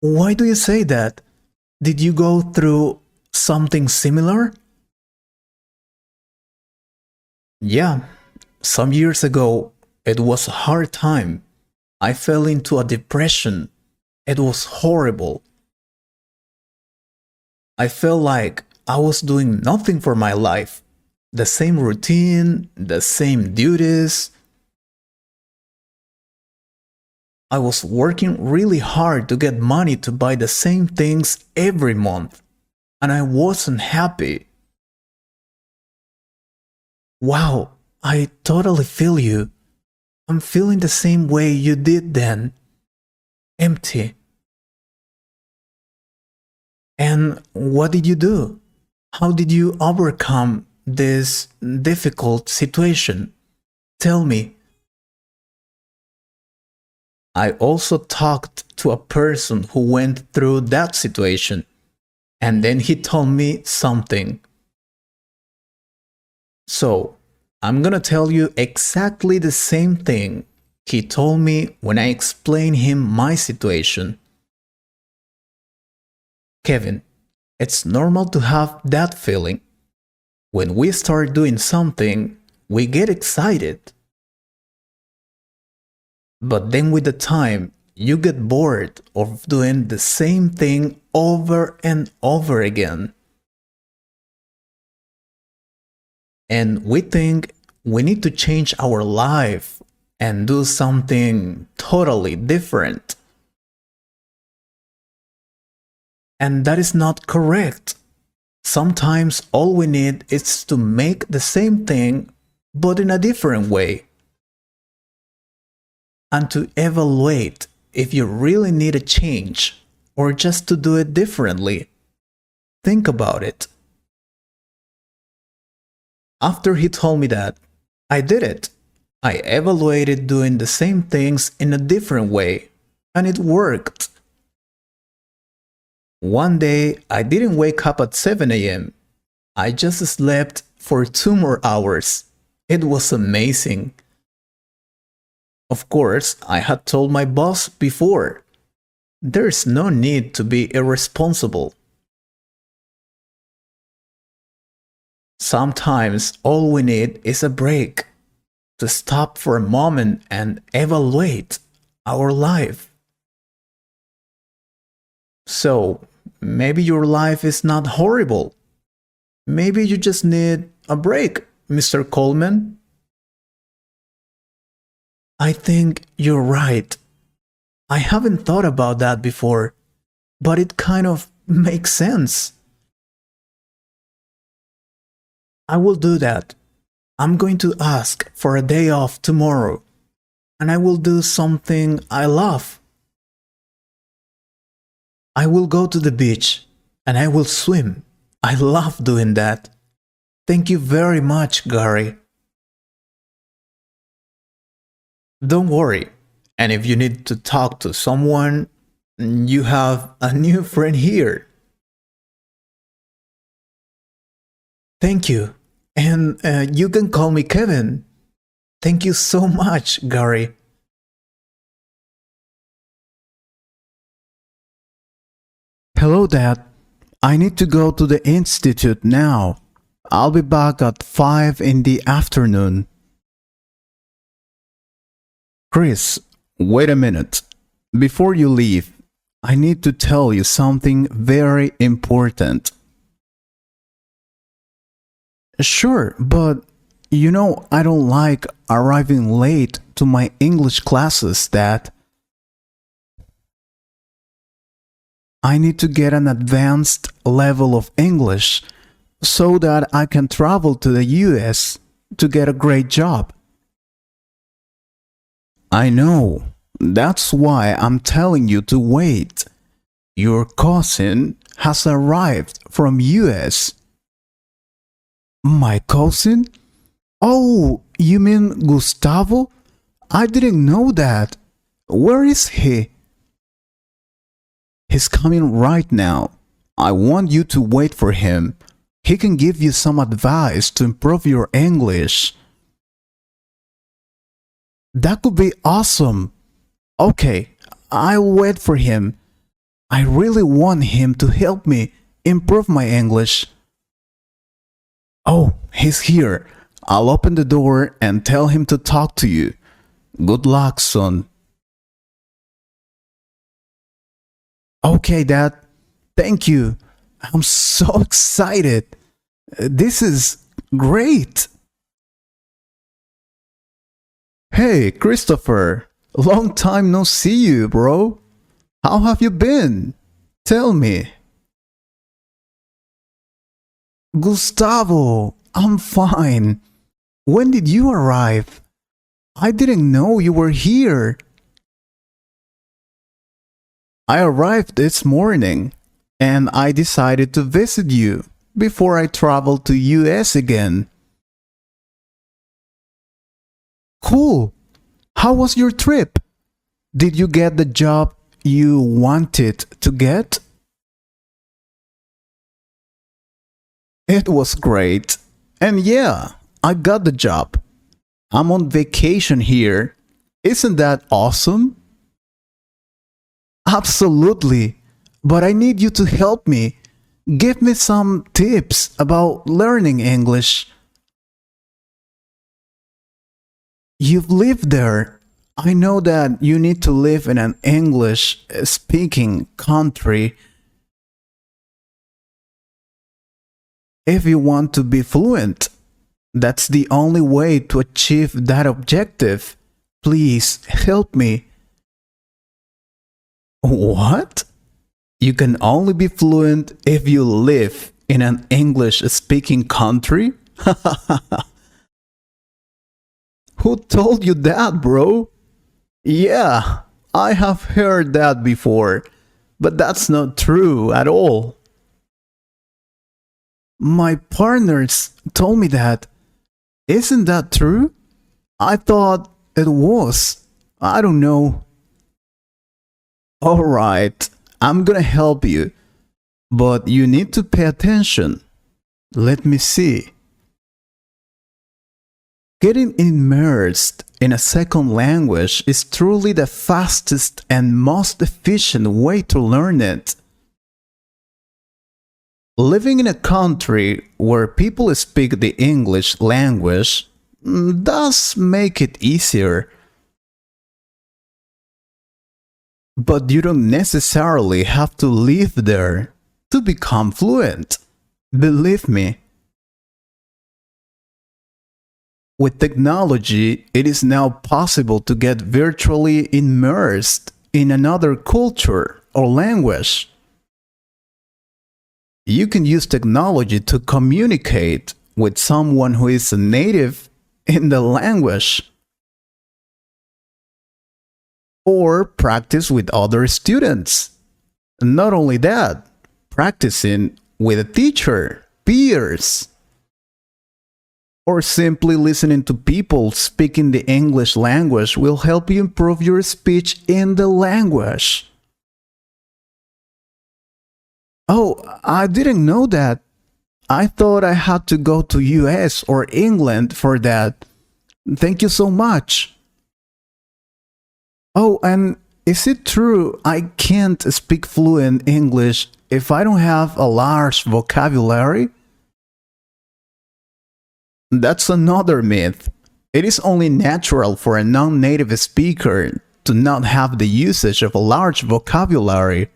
Why do you say that? Did you go through something similar? Yeah, some years ago, it was a hard time. I fell into a depression. It was horrible. I felt like I was doing nothing for my life. The same routine, the same duties. I was working really hard to get money to buy the same things every month, and I wasn't happy. Wow, I totally feel you. I'm feeling the same way you did then. Empty. And what did you do? How did you overcome this difficult situation? Tell me. I also talked to a person who went through that situation, and then he told me something. So, I'm gonna tell you exactly the same thing he told me when I explained him my situation. Kevin, it's normal to have that feeling. When we start doing something, we get excited. But then with the time, you get bored of doing the same thing over and over again. And we think we need to change our life and do something totally different. And that is not correct. Sometimes all we need is to make the same thing, but in a different way. And to evaluate if you really need a change or just to do it differently. Think about it. After he told me that, I did it. I evaluated doing the same things in a different way, and it worked. One day, I didn't wake up at 7 a.m. I just slept for 2 more hours. It was amazing. Of course, I had told my boss before. There's no need to be irresponsible. Sometimes all we need is a break, to stop for a moment and evaluate our life. So, maybe your life is not horrible. Maybe you just need a break, Mr. Coleman. I think you're right. I haven't thought about that before, but it kind of makes sense. I will do that. I'm going to ask for a day off tomorrow, and I will do something I love. I will go to the beach, and I will swim. I love doing that. Thank you very much, Gary. Don't worry, and if you need to talk to someone, you have a new friend here. Thank you. And you can call me Kevin. Thank you so much, Gary. Hello, Dad. I need to go to the institute now. I'll be back at 5 in the afternoon. Chris, wait a minute. Before you leave, I need to tell you something very important. Sure, but I don't like arriving late to my English classes, Dad. I need to get an advanced level of English so that I can travel to the US to get a great job. I know. That's why I'm telling you to wait. Your cousin has arrived from US. My cousin? Oh, you mean Gustavo? I didn't know that. Where is he? He's coming right now. I want you to wait for him. He can give you some advice to improve your English. That could be awesome. Okay, I'll wait for him. I really want him to help me improve my English. Oh, he's here. I'll open the door and tell him to talk to you. Good luck, son. Okay, Dad. Thank you. I'm so excited. This is great. Hey, Christopher. Long time no see you, bro. How have you been? Tell me. Gustavo, I'm fine. When did you arrive? I didn't know you were here. I arrived this morning and I decided to visit you before I travel to US again. Cool. How was your trip? Did you get the job you wanted to get? It was great. And yeah, I got the job. I'm on vacation here. Isn't that awesome? Absolutely. But I need you to help me. Give me some tips about learning English. You've lived there. I know that you need to live in an English speaking country if you want to be fluent. That's the only way to achieve that objective. Please help me. What? You can only be fluent if you live in an English speaking country? Who told you that, bro? Yeah, I have heard that before, but that's not true at all. My partners told me that. Isn't that true? I thought it was. I don't know. Alright, I'm gonna help you, but you need to pay attention. Let me see. Getting immersed in a second language is truly the fastest and most efficient way to learn it. Living in a country where people speak the English language does make it easier. But you don't necessarily have to live there to become fluent. Believe me. With technology, it is now possible to get virtually immersed in another culture or language. You can use technology to communicate with someone who is a native in the language, or practice with other students. Not only that, practicing with a teacher, peers, or simply listening to people speaking the English language will help you improve your speech in the language. Oh, I didn't know that. I thought I had to go to US or England for that. Thank you so much. Oh, and is it true I can't speak fluent English if I don't have a large vocabulary? That's another myth. It is only natural for a non-native speaker to not have the usage of a large vocabulary.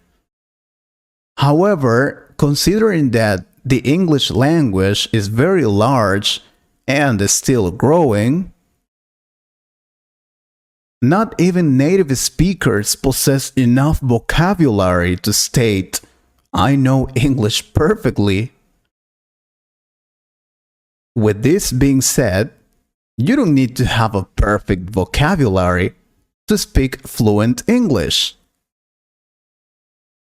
However, considering that the English language is very large and is still growing, not even native speakers possess enough vocabulary to state, "I know English perfectly." With this being said, you don't need to have a perfect vocabulary to speak fluent English.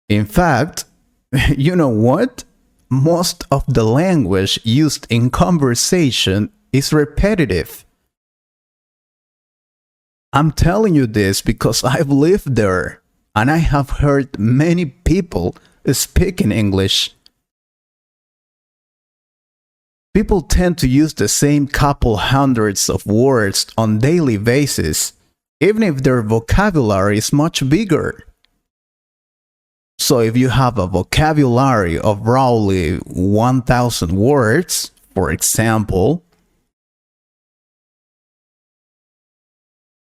In fact, you know what? Most of the language used in conversation is repetitive. I'm telling you this because I've lived there and I have heard many people speak in English. People tend to use the same couple hundreds of words on daily basis, even if their vocabulary is much bigger. So if you have a vocabulary of roughly 1,000 words, for example,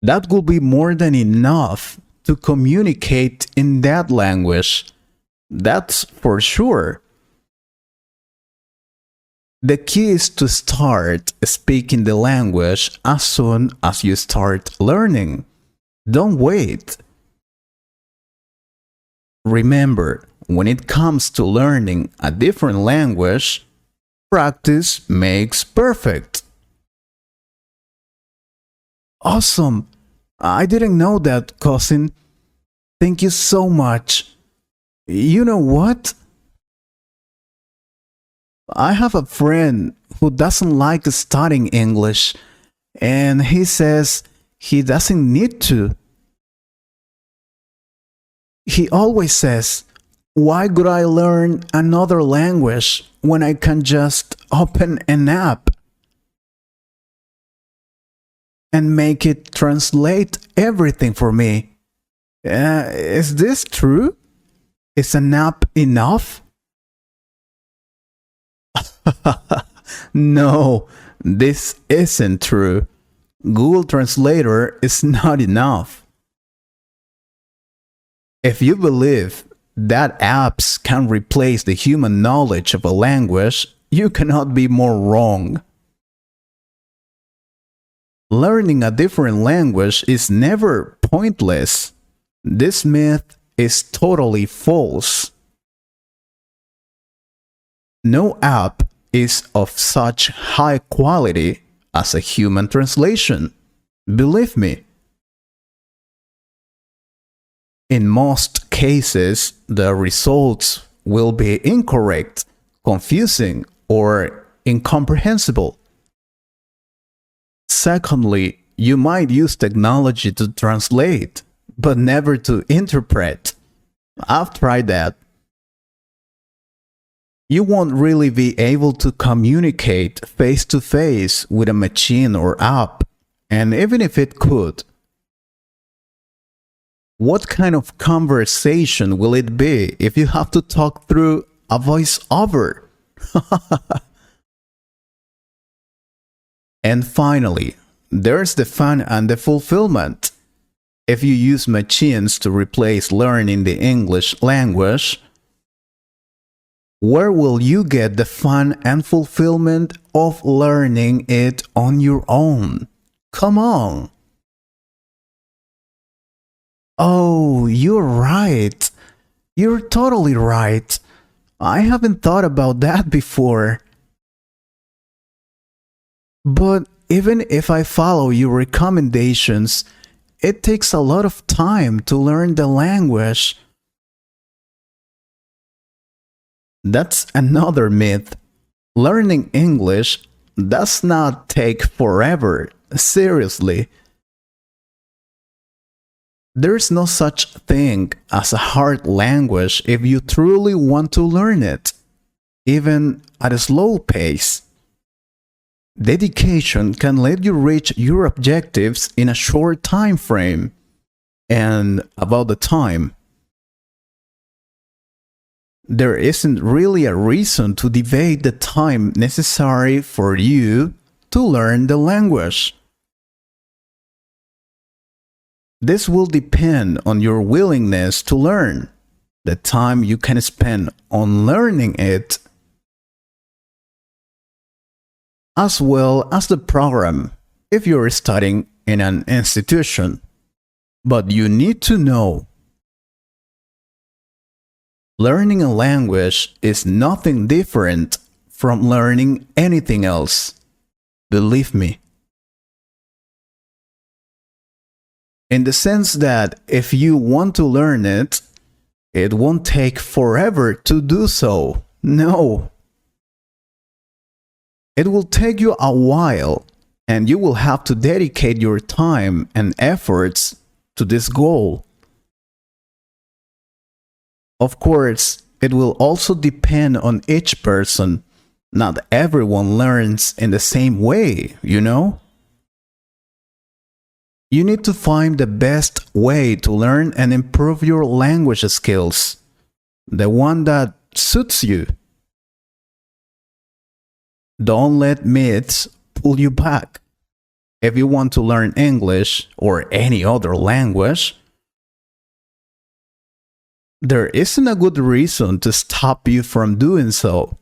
that will be more than enough to communicate in that language. That's for sure. The key is to start speaking the language as soon as you start learning. Don't wait. Remember, when it comes to learning a different language, practice makes perfect. Awesome! I didn't know that, cousin. Thank you so much. You know what? I have a friend who doesn't like studying English, and he says he doesn't need to. He always says, "Why would I learn another language when I can just open an app and make it translate everything for me?" Is this true? Is an app enough? No, this isn't true. Google Translator is not enough. If you believe that apps can replace the human knowledge of a language, you cannot be more wrong. Learning a different language is never pointless. This myth is totally false. No app is of such high quality as a human translation. Believe me. In most cases, the results will be incorrect, confusing, or incomprehensible. Secondly, you might use technology to translate, but never to interpret. I've tried that. You won't really be able to communicate face to face with a machine or app, and even if it could, what kind of conversation will it be if you have to talk through a voiceover? And finally, there's the fun and the fulfillment. If you use machines to replace learning the English language, where will you get the fun and fulfillment of learning it on your own? Come on! Oh, you're right. You're totally right. I haven't thought about that before. But even if I follow your recommendations, it takes a lot of time to learn the language. That's another myth. Learning English does not take forever. Seriously. There's no such thing as a hard language if you truly want to learn it, even at a slow pace. Dedication can let you reach your objectives in a short time frame. And about the time, there isn't really a reason to debate the time necessary for you to learn the language. This will depend on your willingness to learn, the time you can spend on learning it, as well as the program if you're studying in an institution. But you need to know, learning a language is nothing different from learning anything else. Believe me. In the sense that if you want to learn it, it won't take forever to do so. No. It will take you a while, and you will have to dedicate your time and efforts to this goal. Of course, it will also depend on each person. Not everyone learns in the same way, you know? You need to find the best way to learn and improve your language skills, the one that suits you. Don't let myths pull you back. If you want to learn English or any other language, there isn't a good reason to stop you from doing so.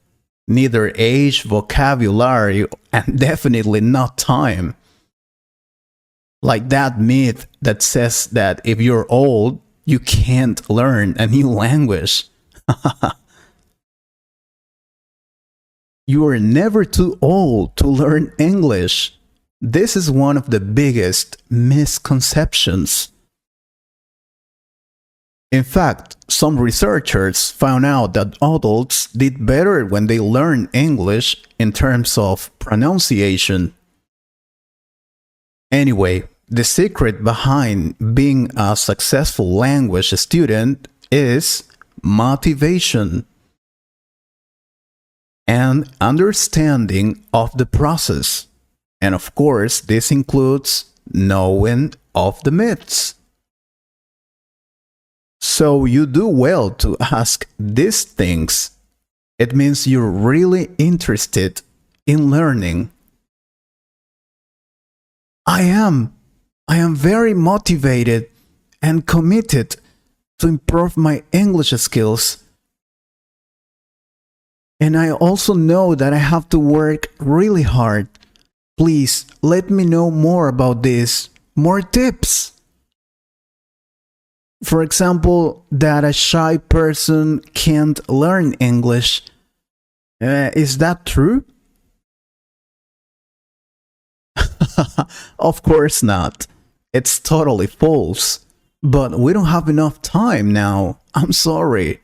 Neither age, vocabulary, and definitely not time. Like that myth that says that if you're old, you can't learn a new language. You are never too old to learn English. This is one of the biggest misconceptions. In fact, some researchers found out that adults did better when they learned English in terms of pronunciation. Anyway, the secret behind being a successful language student is motivation and understanding of the process. And of course, this includes knowing of the myths. So you do well to ask these things. It means you're really interested in learning. I am very motivated and committed to improve my English skills. And I also know that I have to work really hard. Please let me know more about this, more tips. For example, that a shy person can't learn English. Is that true? Of course not. It's totally false. But we don't have enough time now. I'm sorry.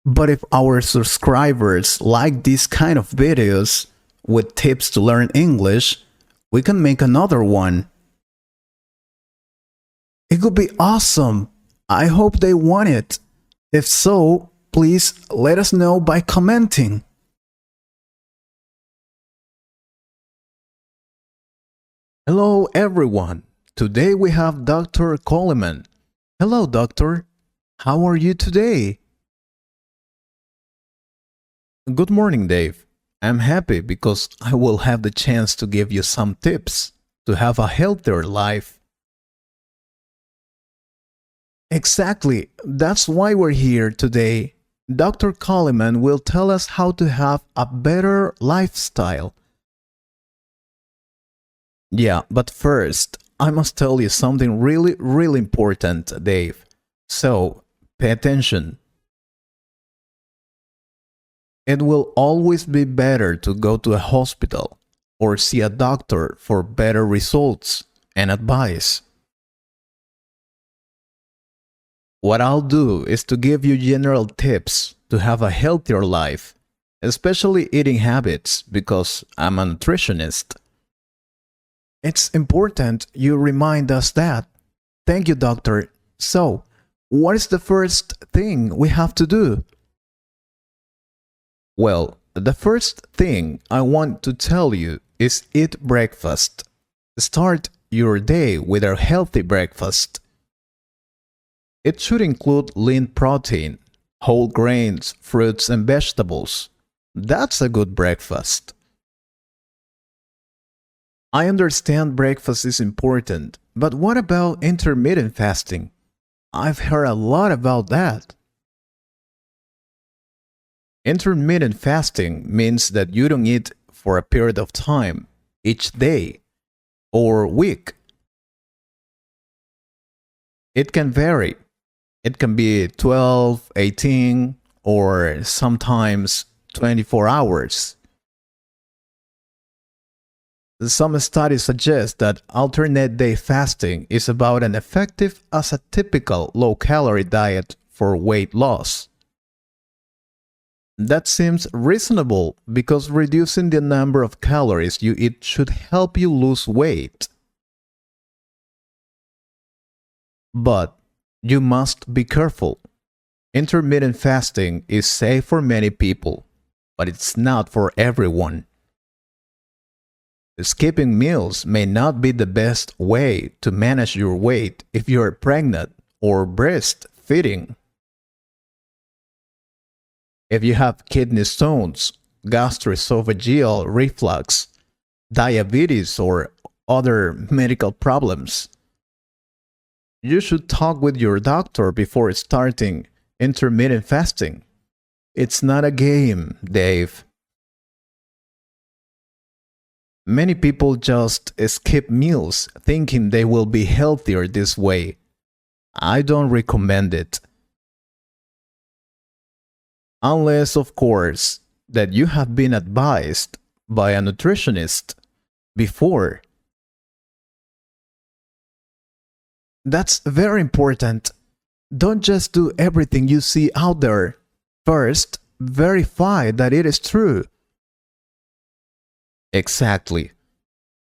But if our subscribers like these kind of videos with tips to learn English, we can make another one. It could be awesome. I hope they want it. If so, please let us know by commenting. Hello everyone. Today we have Dr. Coleman. Hello doctor. How are you today? Good morning, Dave. I'm happy because I will have the chance to give you some tips to have a healthier life. Exactly. That's why we're here today. Dr. Coleman will tell us how to have a better lifestyle. Yeah, but first, I must tell you something really important, Dave. So, pay attention. It will always be better to go to a hospital or see a doctor for better results and advice. What I'll do is to give you general tips to have a healthier life, especially eating habits, because I'm a nutritionist. It's important you remind us that. Thank you, doctor. So, what is the first thing we have to do? Well, the first thing I want to tell you is eat breakfast. Start your day with a healthy breakfast. It should include lean protein, whole grains, fruits, and vegetables. That's a good breakfast. I understand breakfast is important, but what about intermittent fasting? I've heard a lot about that. Intermittent fasting means that you don't eat for a period of time, each day or week. It can vary. It can be 12, 18, or sometimes 24 hours. Some studies suggest that alternate day fasting is about as effective as a typical low-calorie diet for weight loss. That seems reasonable because reducing the number of calories you eat should help you lose weight. But you must be careful. Intermittent fasting is safe for many people, but it's not for everyone. Skipping meals may not be the best way to manage your weight if you're pregnant or breastfeeding. If you have kidney stones, gastroesophageal reflux, diabetes, or other medical problems, you should talk with your doctor before starting intermittent fasting. It's not a game, Dave. Many people just skip meals thinking they will be healthier this way. I don't recommend it. Unless, of course, that you have been advised by a nutritionist before. That's very important. Don't just do everything you see out there. First, verify that it is true. Exactly.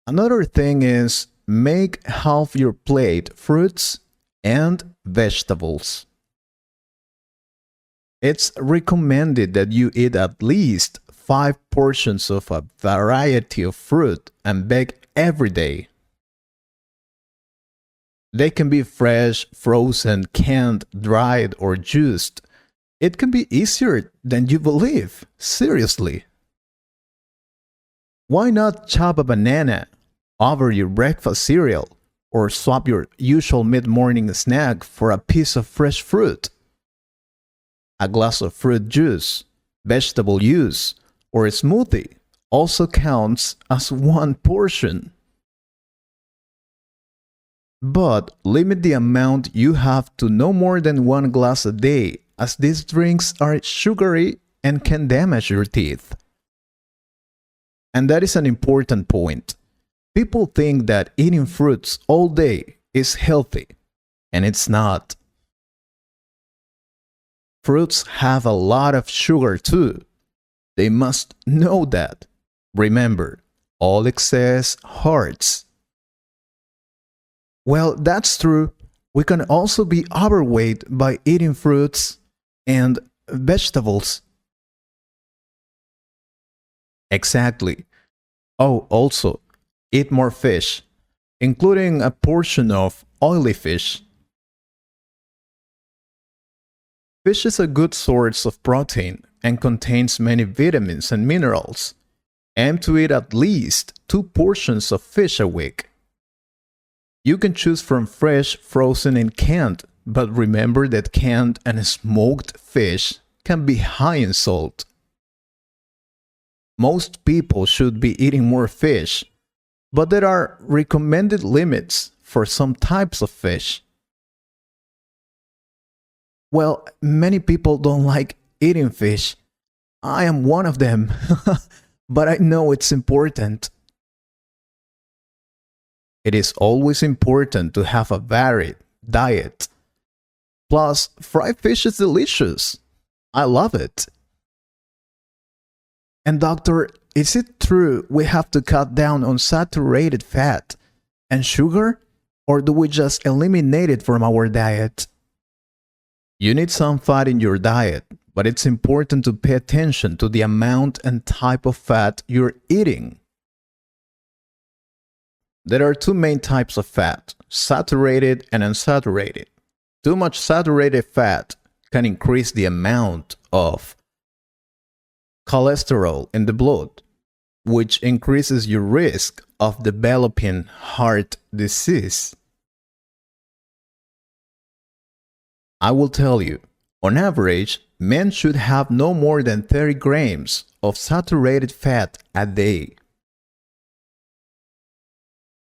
Another thing is make half your plate fruits and vegetables. It's recommended that you eat at least 5 portions of a variety of fruit and veg every day. They can be fresh, frozen, canned, dried, or juiced. It can be easier than you believe. Seriously. Why not chop a banana over your breakfast cereal or swap your usual mid-morning snack for a piece of fresh fruit? A glass of fruit juice, vegetable juice, or a smoothie also counts as one portion. But limit the amount you have to no more than 1 glass a day, as these drinks are sugary and can damage your teeth. And that is an important point. People think that eating fruits all day is healthy, and it's not. Fruits have a lot of sugar too. They must know that. Remember, all excess hurts. Well, that's true. We can also be overweight by eating fruits and vegetables. Exactly. Oh, also, eat more fish, including a portion of oily fish. Fish is a good source of protein and contains many vitamins and minerals. Aim to eat at least 2 portions of fish a week. You can choose from fresh, frozen, and canned, but remember that canned and smoked fish can be high in salt. Most people should be eating more fish, but there are recommended limits for some types of fish. Well, many people don't like eating fish. I am one of them, but I know it's important. It is always important to have a varied diet. Plus, fried fish is delicious. I love it. And doctor, is it true we have to cut down on saturated fat and sugar, or do we just eliminate it from our diet? You need some fat in your diet, but it's important to pay attention to the amount and type of fat you're eating. There are 2 main types of fat, saturated and unsaturated. Too much saturated fat can increase the amount of cholesterol in the blood, which increases your risk of developing heart disease. I will tell you, On average, men should have no more than 30 grams of saturated fat a day.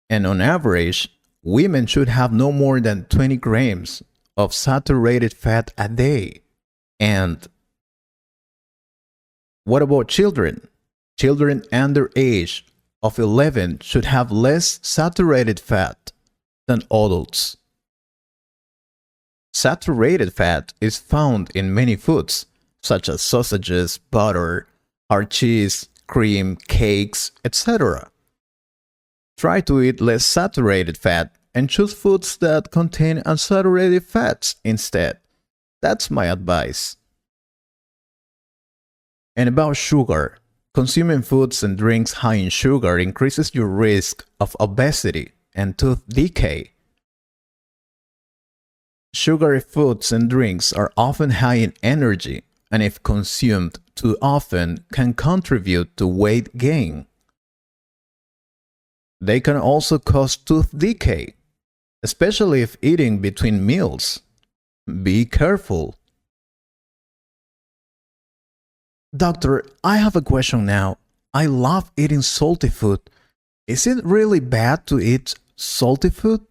And on average, women should have no more than 20 grams of saturated fat a day. And what about children? Children under age of 11 should have less saturated fat than adults. Saturated fat is found in many foods, such as sausages, butter, hard cheese, cream, cakes, etc. Try to eat less saturated fat and choose foods that contain unsaturated fats instead. That's my advice. And about sugar, consuming foods and drinks high in sugar increases your risk of obesity and tooth decay. Sugary foods and drinks are often high in energy and if consumed too often can contribute to weight gain. They can also cause tooth decay, especially if eating between meals. Be careful. Doctor, I have a question now. I love eating salty food. Is it really bad to eat salty food?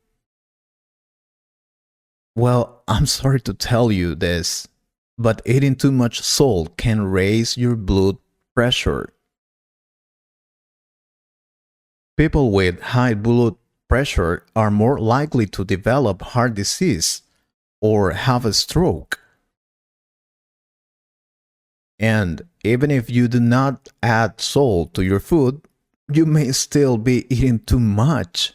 Well, I'm sorry to tell you this, but eating too much salt can raise your blood pressure. People with high blood pressure are more likely to develop heart disease or have a stroke. And even if you do not add salt to your food, you may still be eating too much.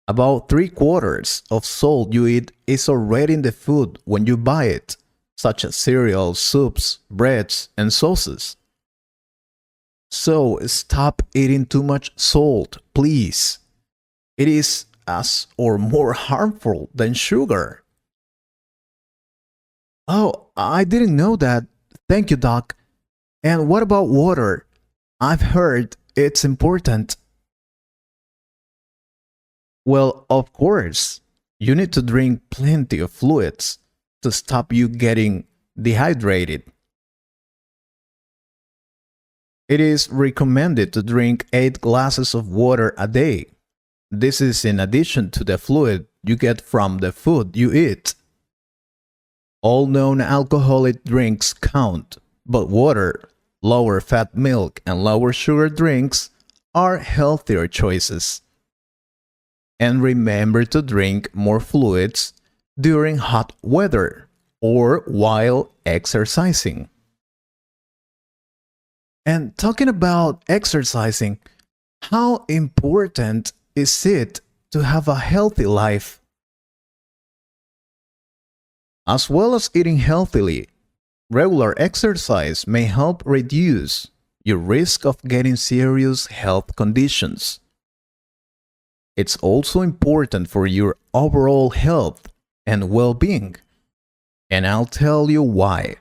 About 3/4 of salt you eat is already in the food when you buy it, such as cereals, soups, breads, and sauces. So stop eating too much salt, please. It is as or more harmful than sugar. Oh, I didn't know that. Thank you, Doc. And what about water? I've heard it's important. Well, of course, you need to drink plenty of fluids to stop you getting dehydrated. It is recommended to drink 8 glasses of water a day. This is in addition to the fluid you get from the food you eat. All known alcoholic drinks count, but water, lower fat milk, and lower sugar drinks are healthier choices. And remember to drink more fluids during hot weather or while exercising. And talking about exercising, how important is it to have a healthy life? As well as eating healthily, regular exercise may help reduce your risk of getting serious health conditions. It's also important for your overall health and well-being, and I'll tell you why.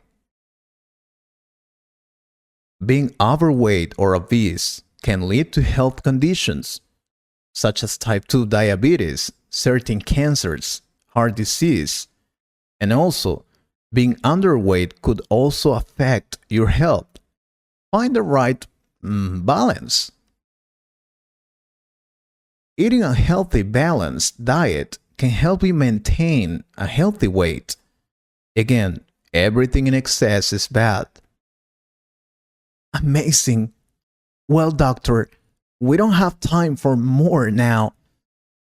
Being overweight or obese can lead to health conditions such as type 2 diabetes, certain cancers, heart disease, and also being underweight could also affect your health. Find the right balance. Eating a healthy, balanced diet can help you maintain a healthy weight. Again, everything in excess is bad. Amazing. Well, doctor, we don't have time for more now,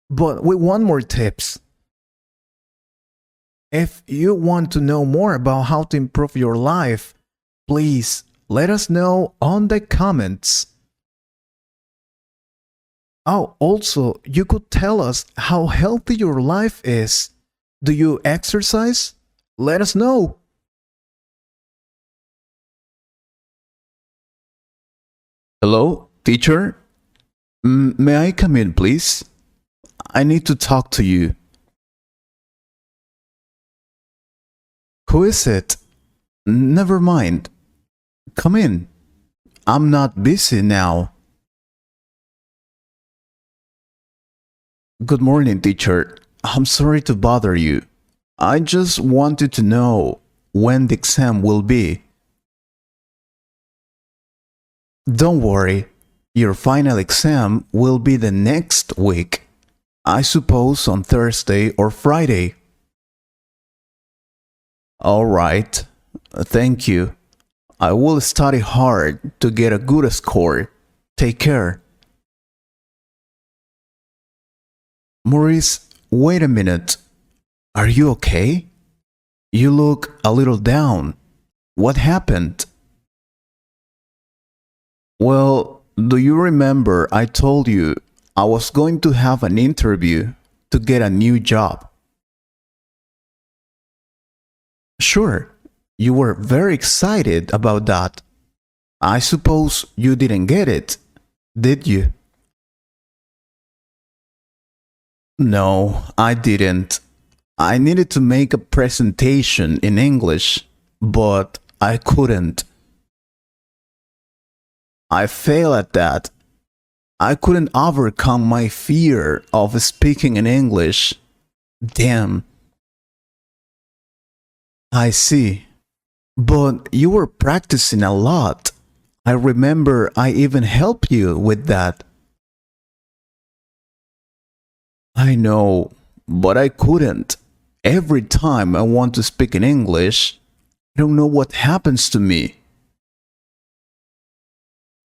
but we want more tips. If you want to know more about how to improve your life, please let us know on the comments. Oh, also, you could tell us how healthy your life is. Do you exercise? Let us know. Hello, teacher? May I come in, please? I need to talk to you. Who is it? Never mind. Come in. I'm not busy now. Good morning, teacher. I'm sorry to bother you. I just wanted to know when the exam will be. Don't worry, your final exam will be the next week. I suppose on Thursday or Friday. All right, thank you. I will study hard to get a good score. Take care. Maurice, wait a minute. Are you okay? You look a little down. What happened? Well, do you remember I told you I was going to have an interview to get a new job? Sure, you were very excited about that. I suppose you didn't get it, did you? No, I didn't. I needed to make a presentation in English, but I couldn't. I failed at that. I couldn't overcome my fear of speaking in English. Damn. I see. But you were practicing a lot. I remember I even helped you with that. I know, but I couldn't. Every time I want to speak in English, I don't know what happens to me.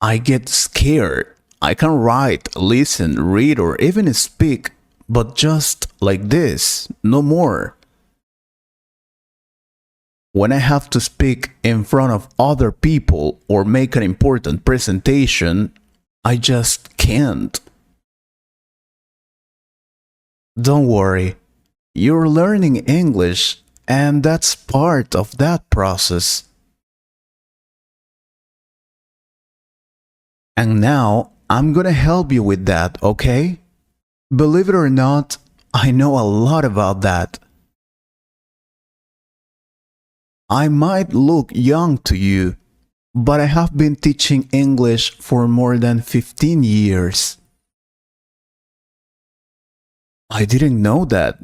I get scared. I can write, listen, read, or even speak, but just like this, no more. When I have to speak in front of other people or make an important presentation, I just can't. Don't worry, you're learning English, and that's part of that process. And now I'm gonna help you with that, okay? Believe it or not, I know a lot about that. I might look young to you, but I have been teaching English for more than 15 years. I didn't know that.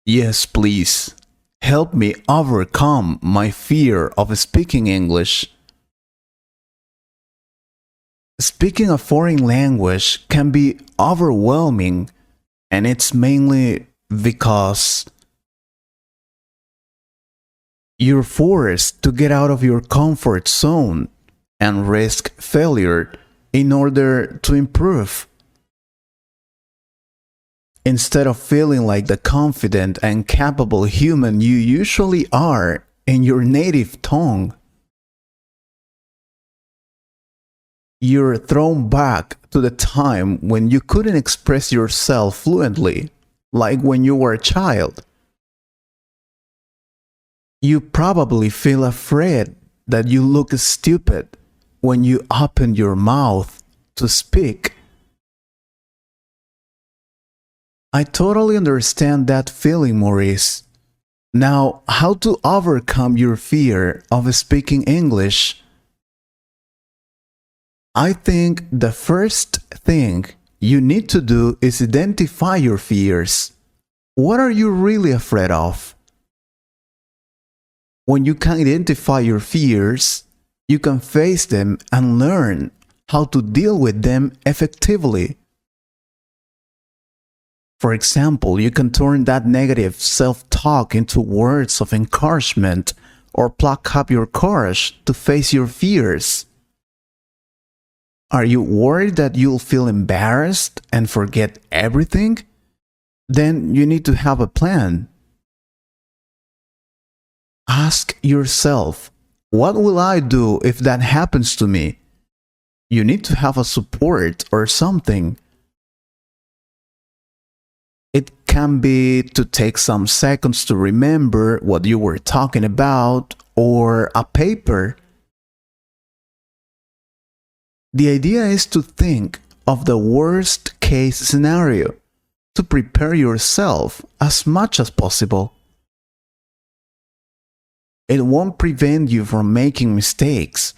Yes, please. Help me overcome my fear of speaking English. Speaking a foreign language can be overwhelming, and it's mainly because you're forced to get out of your comfort zone and risk failure in order to improve. Instead of feeling like the confident and capable human you usually are in your native tongue, you're thrown back to the time when you couldn't express yourself fluently, like when you were a child. You probably feel afraid that you look stupid when you open your mouth to speak. I totally understand that feeling, Maurice. Now, how to overcome your fear of speaking English? I think the first thing you need to do is identify your fears. What are you really afraid of? When you can identify your fears, you can face them and learn how to deal with them effectively. For example, you can turn that negative self-talk into words of encouragement or pluck up your courage to face your fears. Are you worried that you'll feel embarrassed and forget everything? Then you need to have a plan. Ask yourself, what will I do if that happens to me? You need to have a support or something. It can be to take some seconds to remember what you were talking about or a paper. The idea is to think of the worst case scenario to prepare yourself as much as possible. It won't prevent you from making mistakes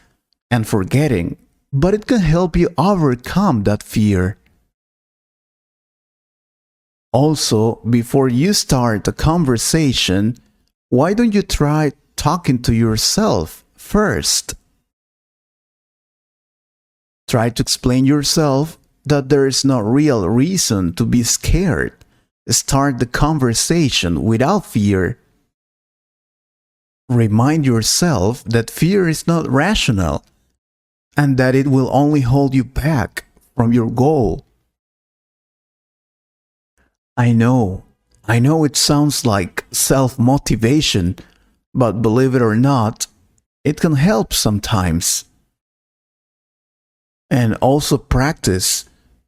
and forgetting, but it can help you overcome that fear. Also, before you start a conversation, why don't you try talking to yourself first? Try to explain yourself that there is no real reason to be scared. Start the conversation without fear. Remind yourself that fear is not rational and that it will only hold you back from your goal. I know it sounds like self-motivation, but believe it or not, it can help sometimes. And also practice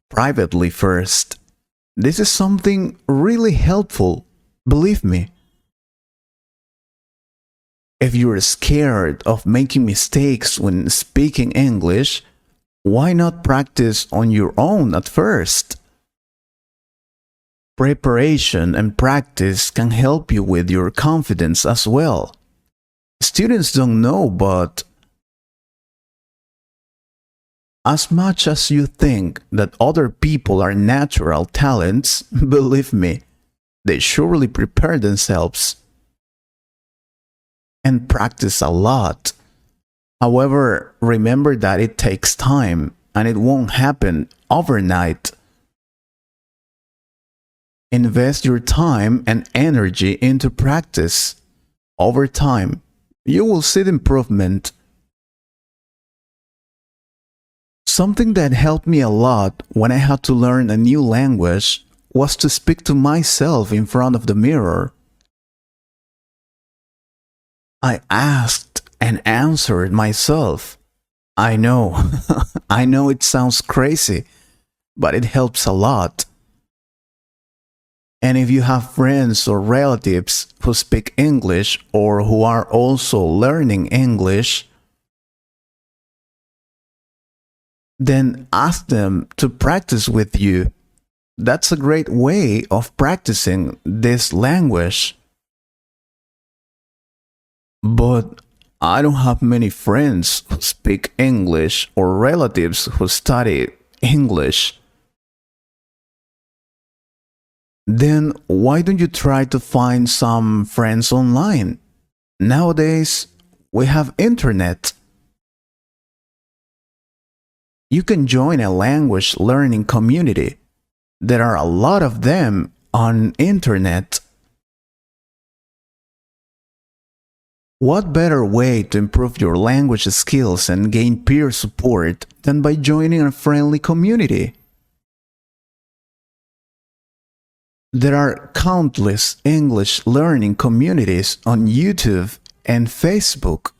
privately first. This is something really helpful, believe me. If you're scared of making mistakes when speaking English, why not practice on your own at first? Preparation and practice can help you with your confidence as well. Students don't know, but as much as you think that other people are natural talents, believe me, they surely prepare themselves and practice a lot. However, remember that it takes time and it won't happen overnight. Invest your time and energy into practice. Over time, you will see the improvement. Something that helped me a lot when I had to learn a new language was to speak to myself in front of the mirror. I asked and answered myself. I know, I know it sounds crazy, but it helps a lot. And if you have friends or relatives who speak English or who are also learning English, then ask them to practice with you. That's a great way of practicing this language. But I don't have many friends who speak English or relatives who study English. Then why don't you try to find some friends online? Nowadays, we have internet. You can join a language learning community. There are a lot of them on internet. What better way to improve your language skills and gain peer support than by joining a friendly community? There are countless English learning communities on YouTube and Facebook.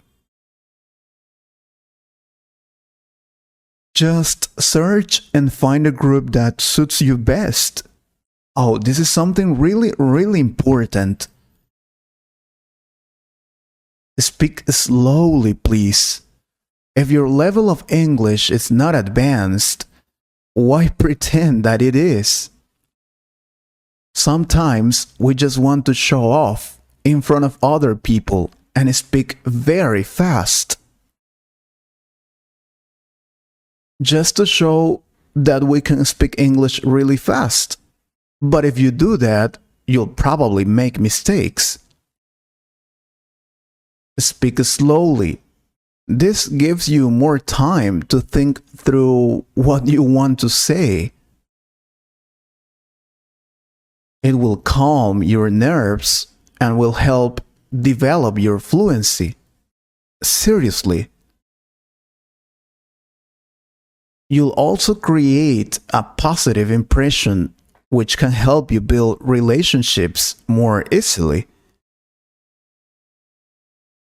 Just search and find a group that suits you best. Oh, this is something really important. Speak slowly, please. If your level of English is not advanced, why pretend that it is? Sometimes we just want to show off in front of other people and speak very fast. Just to show that we can speak English really fast. But if you do that, you'll probably make mistakes. Speak slowly. This gives you more time to think through what you want to say. It will calm your nerves and will help develop your fluency. Seriously. You'll also create a positive impression, which can help you build relationships more easily.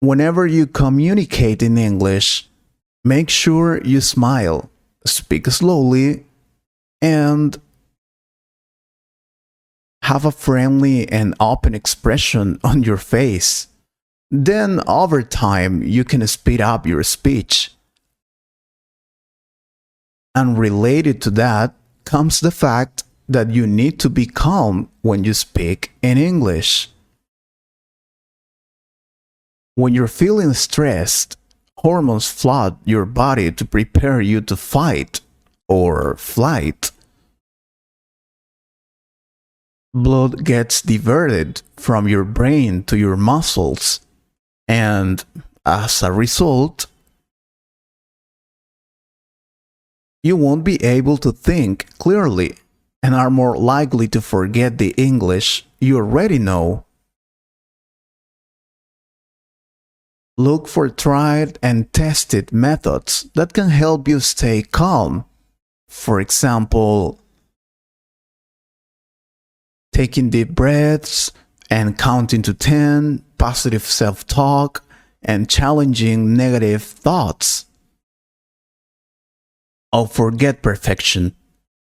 Whenever you communicate in English, make sure you smile, speak slowly, and have a friendly and open expression on your face. Then, over time, you can speed up your speech. And related to that comes the fact that you need to be calm when you speak in English. When you're feeling stressed, hormones flood your body to prepare you to fight or flight. Blood gets diverted from your brain to your muscles, and as a result, you won't be able to think clearly and are more likely to forget the English you already know. Look for tried and tested methods that can help you stay calm. For example, taking deep breaths and counting to 10, positive self-talk, and challenging negative thoughts. Oh, forget perfection.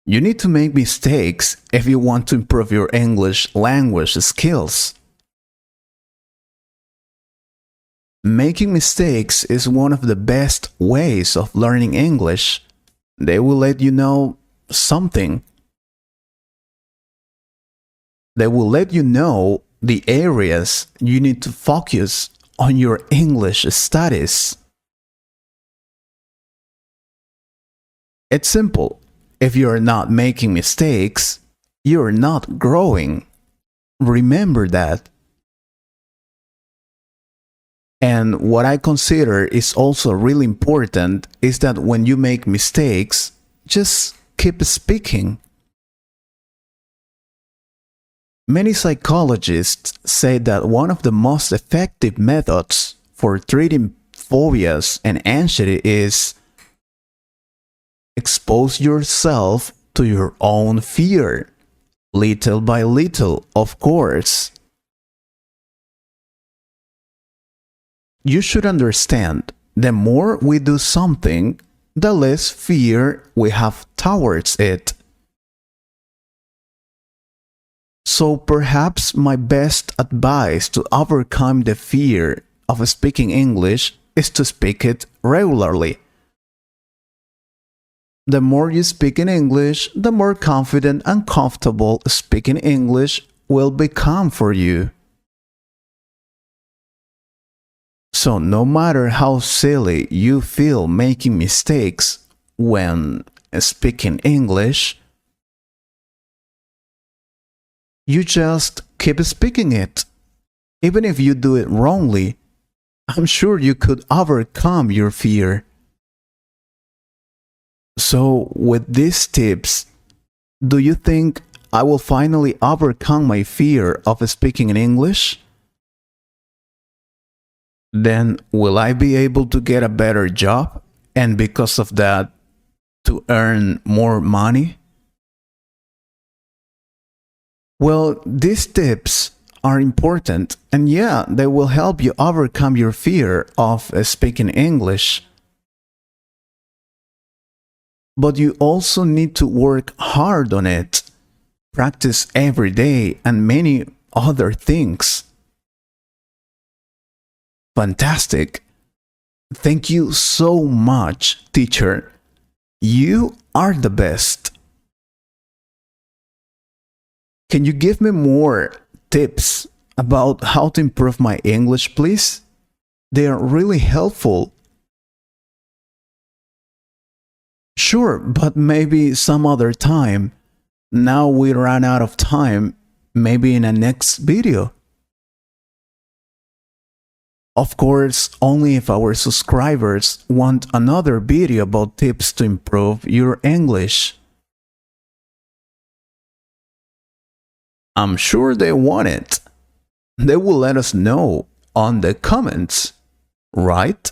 You need to make mistakes if you want to improve your English language skills. Making mistakes is one of the best ways of learning English. They will let you know something. They will let you know the areas you need to focus on your English studies. It's simple. If you're not making mistakes, you're not growing. Remember that. And what I consider is also really important is that when you make mistakes, just keep speaking. Many psychologists say that one of the most effective methods for treating phobias and anxiety is expose yourself to your own fear, little by little, of course. You should understand, the more we do something, the less fear we have towards it. So perhaps my best advice to overcome the fear of speaking English is to speak it regularly. The more you speak in English, the more confident and comfortable speaking English will become for you. So no matter how silly you feel making mistakes when speaking English, you just keep speaking it. Even if you do it wrongly, I'm sure you could overcome your fear. So with these tips, do you think I will finally overcome my fear of speaking in English? Then will I be able to get a better job and because of that to earn more money? Well, these tips are important and yeah, they will help you overcome your fear of speaking English. But you also need to work hard on it, practice every day and many other things. Fantastic. Thank you so much, teacher. You are the best. Can you give me more tips about how to improve my English, please? They are really helpful. Sure, but maybe some other time. Now we ran out of time, maybe in a next video. Of course, only if our subscribers want another video about tips to improve your English. I'm sure they want it. They will let us know on the comments, right?